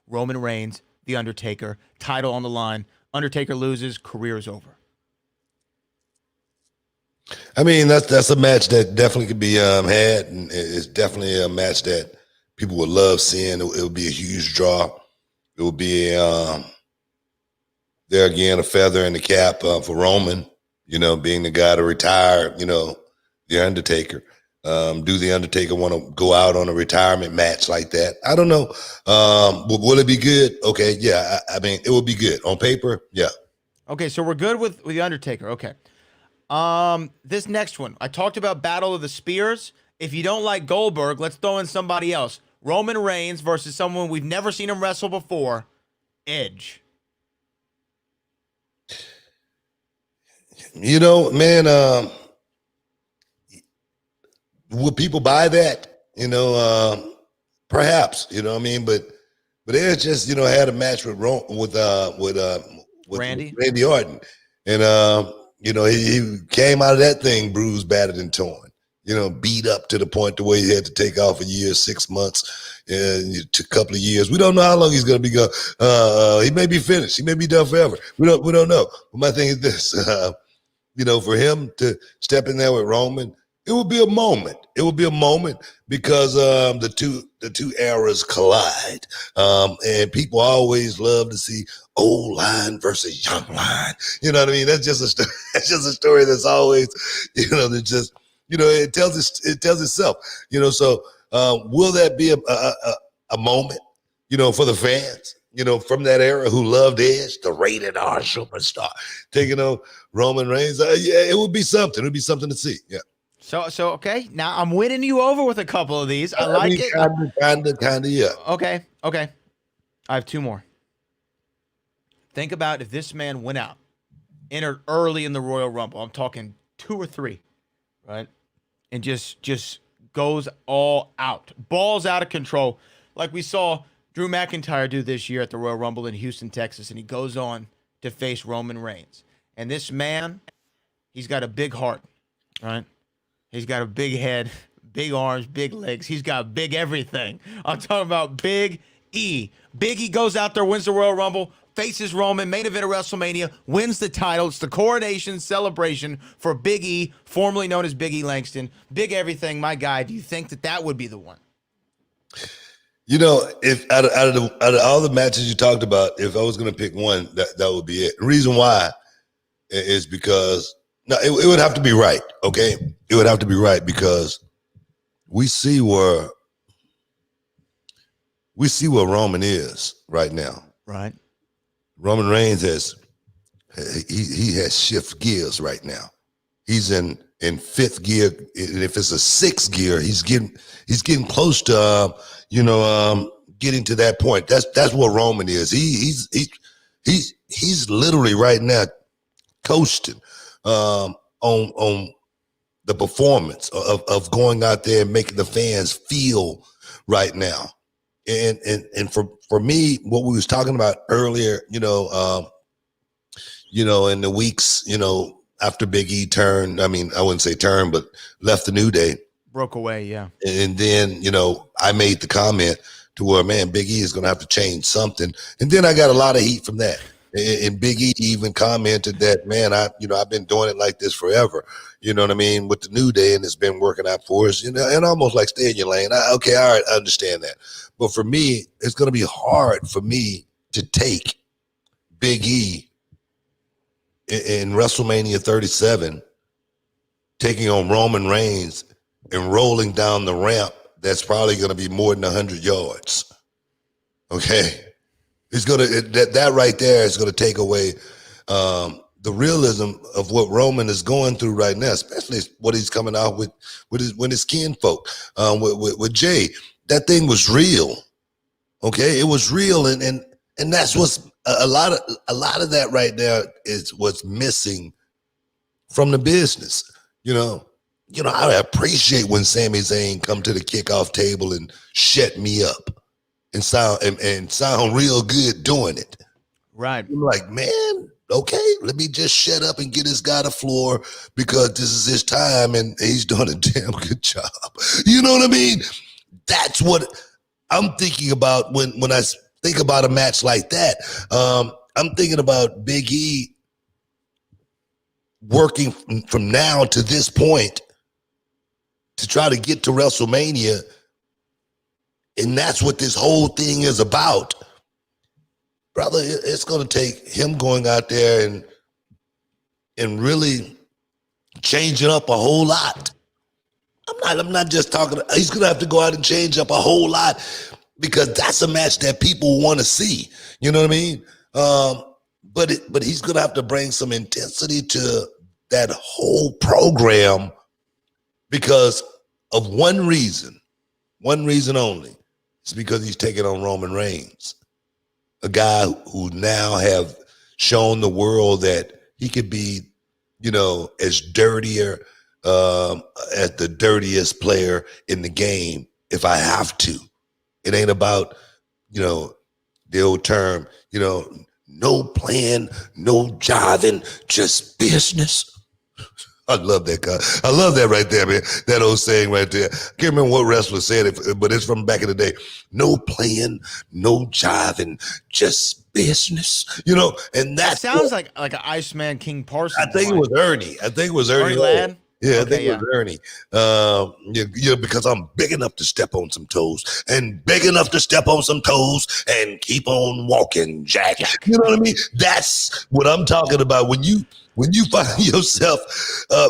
Roman Reigns, The Undertaker, title on the line. Undertaker loses, career is over. I mean, that's a match that definitely could be had, and it's definitely a match that people would love seeing. It would be a huge draw. It would be there again a feather in the cap for Roman. Being the guy to retire. The Undertaker. Do the Undertaker want to go out on a retirement match like that? I don't know. Will it be good? Okay, yeah. I mean, it will be good on paper. Yeah. Okay, so we're good with the Undertaker. Okay. This next one, I talked about Battle of the Spears. If you don't like Goldberg, let's throw in somebody else. Roman Reigns versus someone we've never seen him wrestle before, Edge. Man, would people buy that? Perhaps. You know what I mean? But Edge just had a match with Randy Randy Orton, and he came out of that thing bruised, battered, and torn. Beat up to the point to where he had to take off a year, 6 months, and a couple of years. We don't know how long he's going to be gone. He may be finished. He may be done forever. We don't know. But my thing is this: for him to step in there with Roman, it would be a moment. It would be a moment because the two eras collide, and people always love to see old line versus young line. You know what I mean? That's just a story. That's just a story that's always, that just. It tells itself. So will that be a moment, for the fans, from that era who loved Edge, the rated R superstar, taking on Roman Reigns? Yeah, it would be something. It would be something to see. Yeah. So okay. Now I'm winning you over with a couple of these. I like it. Kind of, yeah. Okay. I have two more. Think about if this man went out, entered early in the Royal Rumble. I'm talking 2 or 3, right? And just goes all out, balls out of control, like we saw Drew McIntyre do this year at the Royal Rumble in Houston, Texas, and he goes on to face Roman Reigns. And this man, he's got a big heart, right? He's got a big head, big arms, big legs. He's got big everything. I'm talking about Big E. Big E goes out there, wins the Royal Rumble, faces Roman, main event of WrestleMania, wins the title. It's the coronation celebration for Big E, formerly known as Big E Langston. Big everything, my guy. Do you think that would be the one? If out of all the matches you talked about, if I was going to pick one, that would be it. The reason why is because it would have to be right. Okay, it would have to be right because we see where Roman is right now. Right. Roman Reigns has shift gears right now. He's in 5th gear, and if it's a 6th gear, he's getting close to getting to that point. That's what Roman is. He's literally right now coasting on the performance of going out there and making the fans feel right now. And for me, what we was talking about earlier, in the weeks, after Big E turned, I wouldn't say turned, but left the New Day. Broke away, yeah. And then, I made the comment to where, man, Big E is going to have to change something. And then I got a lot of heat from that. And Big E even commented that, man, I've been doing it like this forever, with the New Day, and it's been working out for us, and almost like stay in your lane. Okay, all right, I understand that. But for me, it's going to be hard for me to take Big E in WrestleMania 37, taking on Roman Reigns and rolling down the ramp that's probably going to be more than 100 yards. Okay? It's going to that right there is going to take away the realism of what Roman is going through right now, especially what he's coming out with his kinfolk, with Jay. That thing was real. Okay, it was real, and that's what's a lot of that right there is what's missing from the business. I appreciate when Sami Zayn come to the kickoff table and shut me up and sound real good doing it. Right. I'm like, man, okay, let me just shut up and get this guy the floor because this is his time and he's doing a damn good job. You know what I mean? That's what I'm thinking about when I think about a match like that. I'm thinking about Big E working from now to this point to try to get to WrestleMania, and that's what this whole thing is about. Brother, it's going to take him going out there and really changing up a whole lot. I'm not just talking. He's going to have to go out and change up a whole lot because that's a match that people want to see. You know what I mean? But he's going to have to bring some intensity to that whole program because of one reason only. It's because he's taking on Roman Reigns, a guy who now have shown the world that he could be, as dirtier as the dirtiest player in the game if I have to. It ain't about, the old term, no plan, no jiving, just business. I love that guy. I love that right there, man. That old saying right there. I can't remember what wrestler said it, but it's from back in the day. No playing, no jiving, just business. You know, and that sounds like an Iceman King Parsons. I think it was Ernie. I think it was Ernie Ladd. Yeah, I think it was Ernie. Because I'm big enough to step on some toes and big enough to step on some toes and keep on walking, Jack. You know what I mean? That's what I'm talking about. When you find yourself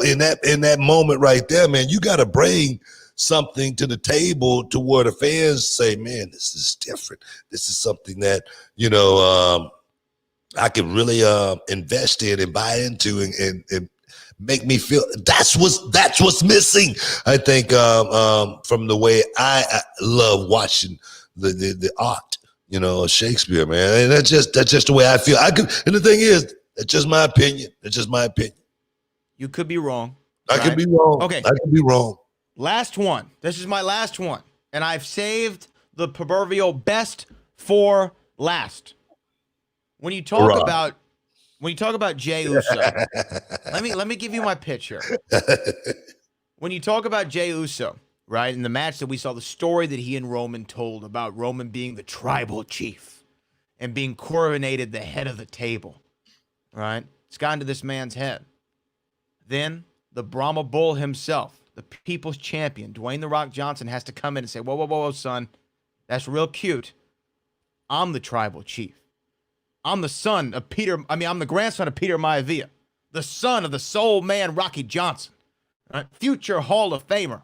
in that moment right there, man, you got to bring something to the table to where the fans say, man, this is different. This is something that, I can really invest in and buy into and make me feel that's what's missing. I think from the way I love watching the art, Shakespeare, man. And that's just the way I feel. And the thing is, that's just my opinion. That's just my opinion. You could be wrong. I could be wrong. Okay. I could be wrong. Last one. This is my last one. And I've saved the proverbial best for last. When you talk about Jey Uso, let me give you my pitch here. When you talk about Jey Uso, right, in the match that we saw, the story that he and Roman told about Roman being the tribal chief and being coronated the head of the table, right? It's gotten to this man's head. Then the Brahma Bull himself, the people's champion, Dwayne "The Rock" Johnson, has to come in and say, whoa, son, that's real cute. I'm the tribal chief. I'm the I'm the grandson of Peter Maivia, the son of the soul man Rocky Johnson, right? Future Hall of Famer.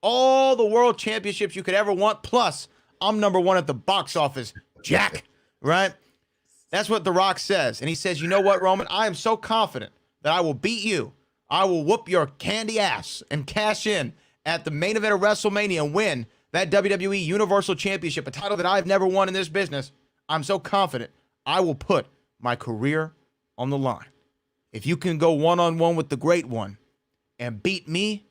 All the world championships you could ever want, plus I'm number one at the box office, Jack, right? That's what The Rock says. And he says, you know what, Roman? I am so confident that I will beat you. I will whoop your candy ass and cash in at the main event of WrestleMania and win that WWE Universal Championship, a title that I've never won in this business. I'm so confident I will put my career on the line. If you can go one-on-one with the great one and beat me,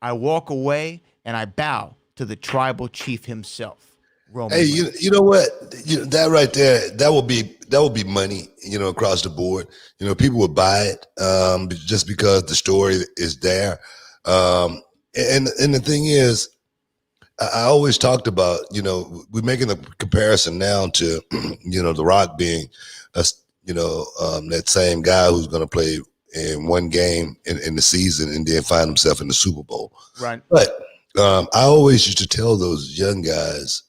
I walk away and I bow to the tribal chief himself, Roman. Hey, you know what? That right there, that will be money, across the board. People would buy it just because the story is there. And the thing is, I always talked about, we're making the comparison now to, The Rock being, that same guy who's going to play in one game in the season and then find himself in the Super Bowl. Right. But I always used to tell those young guys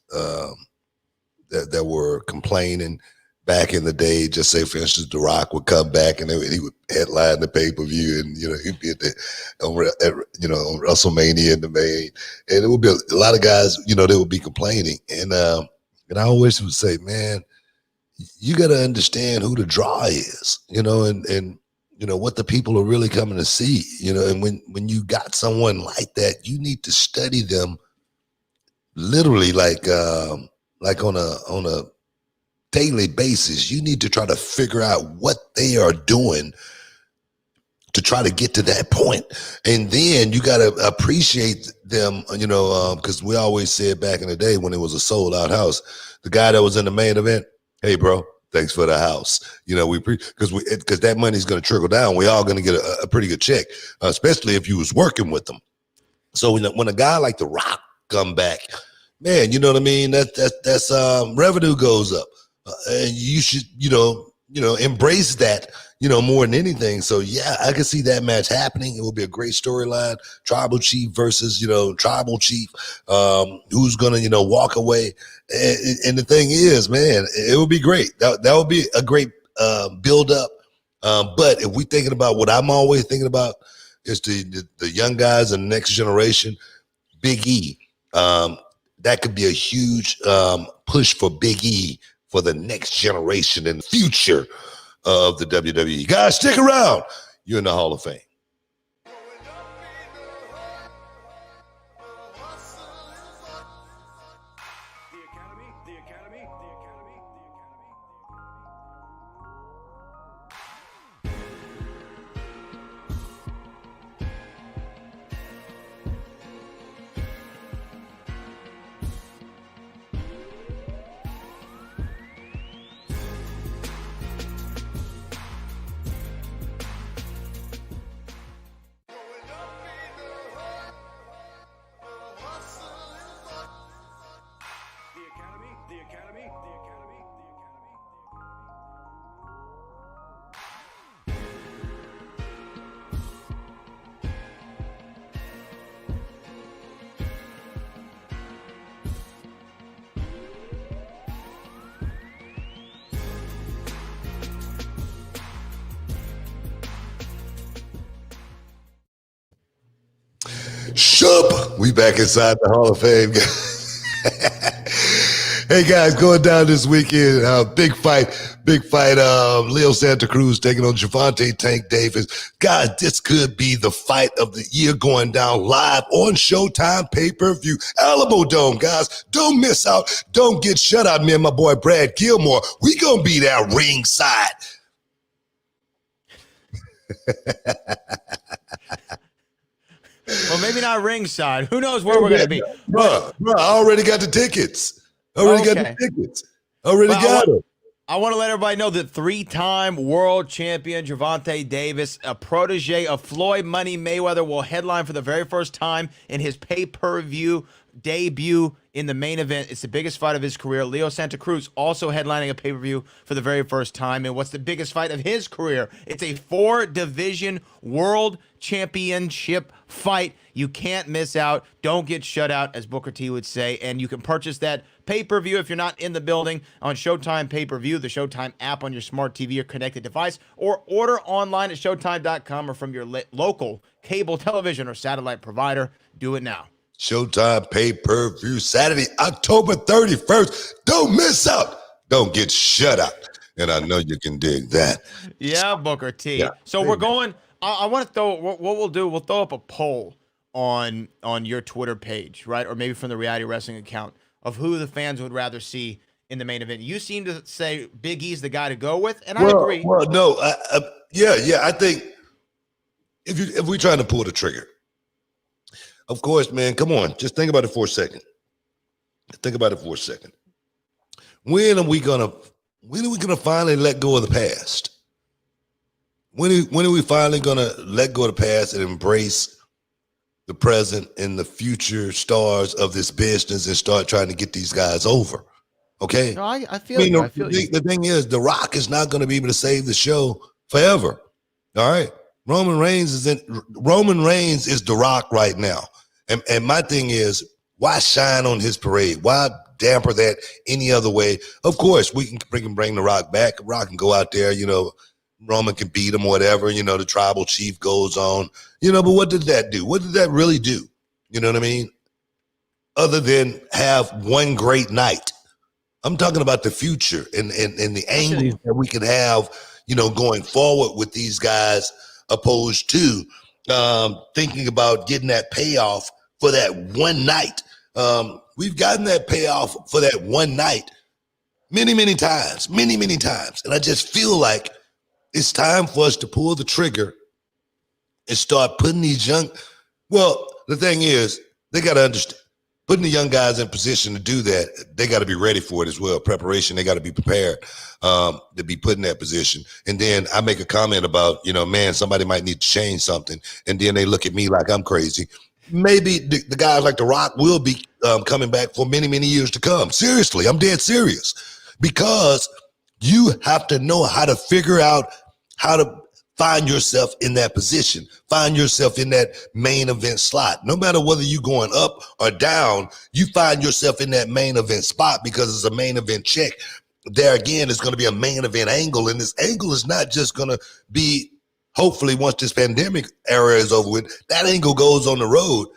that were complaining back in the day, just say, for instance, The Rock would come back and he would headline the pay-per-view and, he'd be on WrestleMania in the main. And it would be a lot of guys, they would be complaining. And I always would say, man, you got to understand who the draw is, and what the people are really coming to see, and when you got someone like that, you need to study them literally like on a daily basis. You need to try to figure out what they are doing to try to get to that point. And then you got to appreciate them, because we always said back in the day when it was a sold out house, the guy that was in the main event, hey, bro, thanks for the house. Because that money's going to trickle down. We all going to get a pretty good check, especially if you was working with them. So when a guy like The Rock come back, man, you know what I mean? That's revenue goes up. And you should, embrace that, more than anything. So yeah, I can see that match happening. It will be a great storyline. Tribal chief versus, tribal chief, who's gonna, walk away. And the thing is, man, it would be great. That would be a great build up. But if we thinking about what I'm always thinking about is the young guys and the next generation, Big E. That could be a huge push for Big E for the next generation and future of the WWE. Guys, stick around. You're in the Hall of Fame. Shup! We back inside the Hall of Fame. Hey guys, going down this weekend, big fight. Leo Santa Cruz taking on Gervonta Tank Davis. Guys, this could be the fight of the year going down live on Showtime pay-per-view. Alamo Dome, guys. Don't miss out. Don't get shut out. Me and my boy Brad Gilmore, we gonna be there ringside. Well, maybe not ringside. Who knows where we're going to be? Bruh, I already got the tickets. Already got them. I want to let everybody know that 3-time world champion Gervonta Davis, a protege of Floyd Money Mayweather, will headline for the very first time in his pay-per-view debut in the main event. It's the biggest fight of his career. Leo Santa Cruz also headlining a pay-per-view for the very first time. And what's the biggest fight of his career? It's a 4-division world championship fight. You can't miss out. Don't get shut out, as Booker T would say. And you can purchase that pay-per-view if you're not in the building on Showtime pay-per-view, the Showtime app on your smart TV or connected device, or order online at showtime.com or from your local cable television or satellite provider. Do it now. Showtime pay-per-view Saturday, October 31st. Don't miss out. Don't get shut out. And I know you can dig that. Yeah, Booker T. Yeah. So we're going, I want to throw, what we'll do, we'll throw up a poll on your Twitter page, right? Or maybe from the Reality Wrestling account of who the fans would rather see in the main event. You seem to say Big E's the guy to go with, and I agree. Well, no, I think if we're trying to pull the trigger, of course, man, come on. Just think about it for a second. When are we gonna finally let go of the past? When are we finally gonna let go of the past and embrace the present and the future stars of this business and start trying to get these guys over? Okay. No, I feel you. The thing is, The Rock is not going to be able to save the show forever. All right. Roman Reigns is The Rock right now. And my thing is, why shine on his parade? Why damper that any other way? Of course, we can bring The Rock back. Rock can go out there, Roman can beat him, whatever, the tribal chief goes on, but what did that do? What did that really do? You know what I mean? Other than have one great night. I'm talking about the future and the angles that we can have, going forward with these guys, opposed to thinking about getting that payoff for that one night. We've gotten that payoff for that one night many, many times. And I just feel like it's time for us to pull the trigger and start putting these the thing is, they got to understand, putting the young guys in position to do that, they got to be ready for it as well. Preparation, they got to be prepared to be put in that position. And then I make a comment about, somebody might need to change something. And then they look at me like I'm crazy. Maybe the guys like The Rock will be coming back for many, many years to come. Seriously, I'm dead serious. Because you have to know how to figure out how to find yourself in that position, find yourself in that main event slot. No matter whether you're going up or down, you find yourself in that main event spot because it's a main event check. There again, it's going to be a main event angle, and this angle is not just going to be, hopefully once this pandemic era is over with, that angle goes on the road.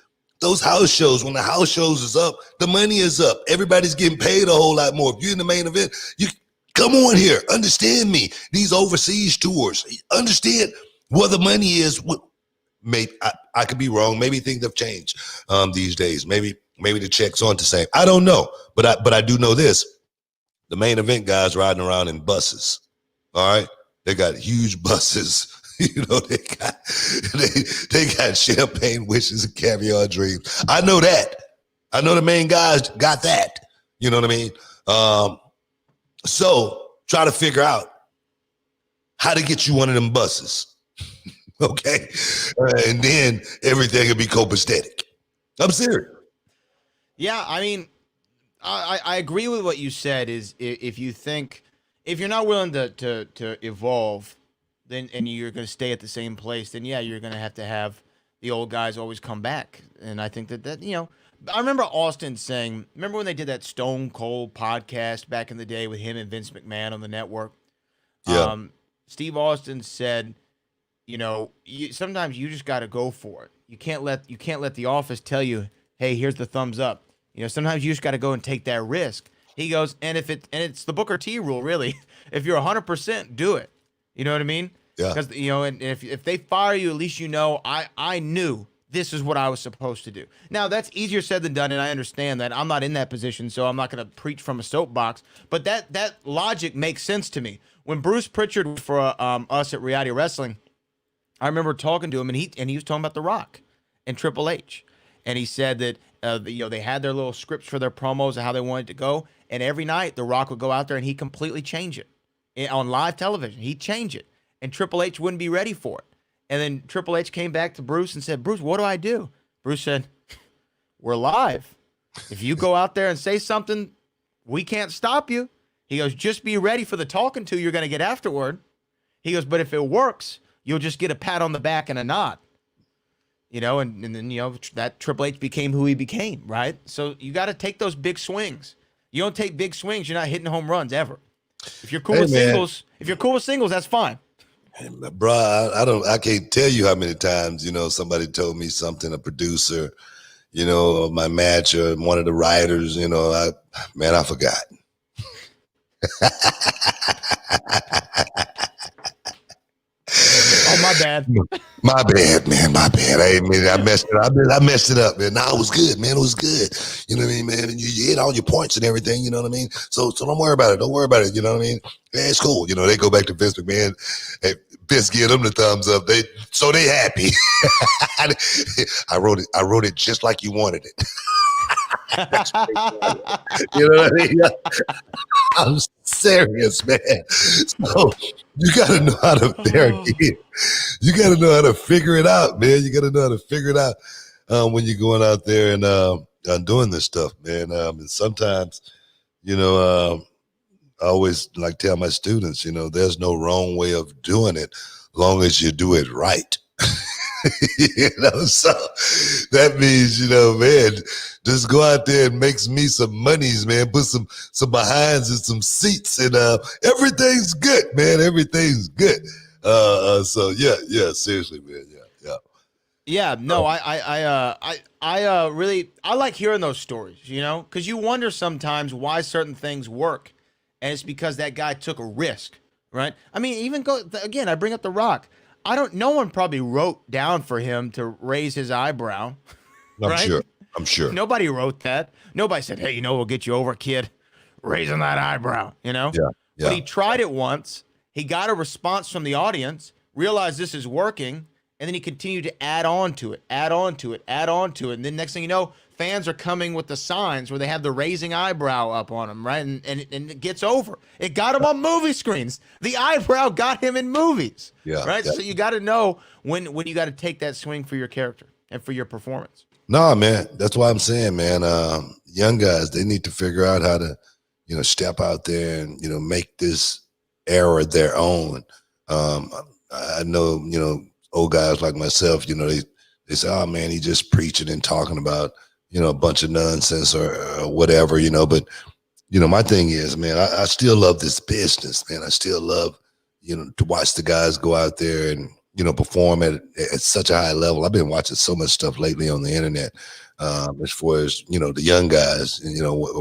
Those house shows, when the house shows is up, the money is up. Everybody's getting paid a whole lot more. If you're in the main event, you come on here, understand me. These overseas tours, understand where the money is. Maybe I could be wrong. Maybe things have changed these days. Maybe the checks aren't the same. I don't know, but I do know this: the main event guys riding around in buses. All right, they got huge buses. They got champagne wishes and caviar dreams. I know that. I know the main guys got that. You know what I mean? So try to figure out how to get you one of them buses. Okay. And then everything will be copacetic. I'm serious. Yeah. I mean, I agree with what you said is if you're not willing to evolve, then and you're going to stay at the same place, then yeah, you're going to have the old guys always come back. And I think that I remember Austin saying, remember when they did that Stone Cold podcast back in the day with him and Vince McMahon on the network? Yeah. Steve Austin said, sometimes you just got to go for it. you can't let the office tell you, hey, here's the thumbs up. Sometimes you just got to go and take that risk. He goes, and it's the Booker T rule, really. If you're 100%, do it. You know what I mean? Yeah. Because and if they fire you, at least I knew this is what I was supposed to do. Now that's easier said than done, and I understand that. I'm not in that position, so I'm not going to preach from a soapbox. But that logic makes sense to me. When Bruce Pritchard for us at Reality Wrestling, I remember talking to him, and he was talking about The Rock and Triple H, and he said that they had their little scripts for their promos and how they wanted to go, and every night The Rock would go out there and he'd completely change it on live television. He'd change it, and Triple H wouldn't be ready for it. And then Triple H came back to Bruce and said, Bruce, what do I do? Bruce said, we're live. If you go out there and say something, we can't stop you. He goes, just be ready for the talking to you're going to get afterward. He goes, but if it works, you'll just get a pat on the back and a nod. And then, that Triple H became who he became, right? So you got to take those big swings. You don't take big swings, you're not hitting home runs ever. If you're cool with singles, that's fine. Bro, I can't tell you how many times, somebody told me something, a producer, my match or one of the writers, I forgot. Oh, my bad. My bad, man. My bad. I messed it up. I messed it up, man. No, it was good, man. It was good. You know what I mean, man? And you hit all your points and everything, you know what I mean? So don't worry about it. Don't worry about it. You know what I mean? Yeah, it's cool. They go back to Vince McMahon. Hey, Vince give them the thumbs up. They happy. I wrote it just like you wanted it. You know what I mean? I'm serious, man. So you got to know how to You got to know how to figure it out, man. You got to know how to figure it out when you're going out there and doing this stuff, man. And sometimes, I always like tell my students, there's no wrong way of doing it, long as you do it right. So that means, man, just go out there and make me some monies, man. Put some behinds and some seats, and everything's good, man. Everything's good. So yeah, seriously, man, yeah. Yeah, no, I really like hearing those stories, because you wonder sometimes why certain things work, and it's because that guy took a risk, right? I mean, even again, I bring up The Rock. No one probably wrote down for him to raise his eyebrow. I'm sure. Nobody wrote that. Nobody said, hey, we'll get you over, kid, raising that eyebrow, Yeah. But he tried it once. He got a response from the audience, realized this is working, and then he continued to add on to it. And then next thing you know, fans are coming with the signs where they have the raising eyebrow up on them, right? And it gets over. It got him on movie screens. The eyebrow got him in movies, right? Yeah. So you got to know when you got to take that swing for your character and for your performance. No, man, that's why I'm saying, man, young guys, they need to figure out how to, step out there and, make this era their own. I know, old guys like myself, they say, oh man, he just preaching and talking about, a bunch of nonsense or whatever, but, my thing is, man, I still love this business, man. I still love, to watch the guys go out there and, perform at such a high level. I've been watching so much stuff lately on the internet, as far as, the young guys, and,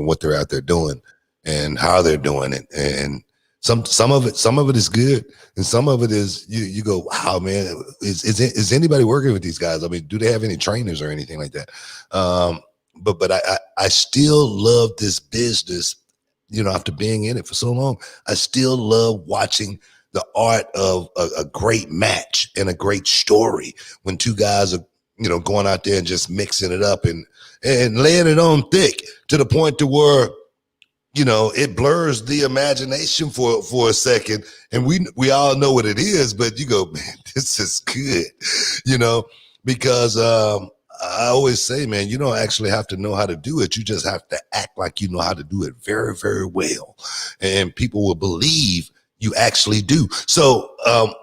what they're out there doing and how they're doing it. And some of it is good, and some of it is you go, wow, man, is anybody working with these guys? I mean, do they have any trainers or anything like that? But I still love this business, after being in it for so long. I still love watching the art of a great match and a great story when two guys are, going out there and just mixing it up and laying it on thick to the point to where, it blurs the imagination for a second, and we all know what it is, but you go, man, this is good, because I always say, man, you don't actually have to know how to do it. You just have to act like you know how to do it very, very well, and people will believe you actually do. So I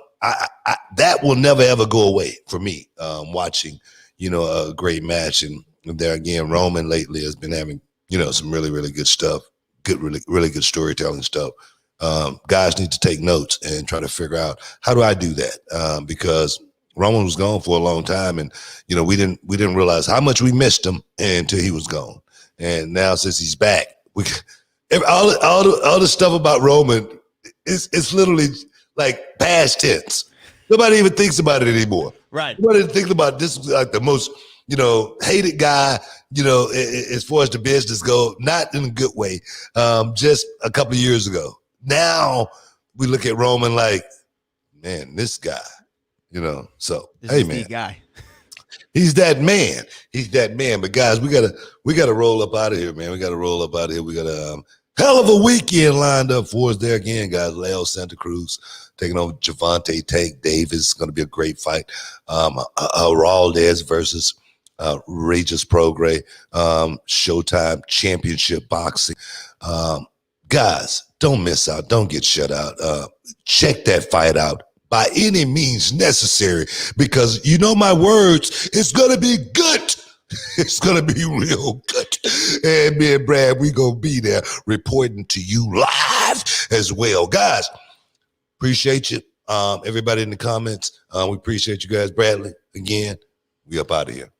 that will never ever go away for me. Watching, a great match, and there again, Roman lately has been having, some really, really good stuff. Really good storytelling stuff. Guys need to take notes and try to figure out, how do I do that? Because Roman was gone for a long time, and you know we didn't realize how much we missed him until he was gone. And now since he's back, all the stuff about Roman it's literally like past tense. Nobody even thinks about it anymore. Right. Nobody thinks about this is like the most hated guy. As far as the business go, not in a good way. Just a couple of years ago. Now we look at Roman like, man, this guy. So this hey is man, the guy. He's that man. He's that man. But guys, we gotta roll up out of here, man. We gotta roll up out of here. We got a hell of a weekend lined up for us there again, guys. Leo Santa Cruz taking over Javante Tank Davis. It's gonna be a great fight. Raldez versus Regis Prograis. Showtime Championship Boxing. Guys, don't miss out. Don't get shut out. Check that fight out by any means necessary, because you know my words, it's going to be good. It's going to be real good. And me and Brad, we going to be there reporting to you live as well. Guys, appreciate you. Everybody in the comments, we appreciate you guys. Bradley, again, we up out of here.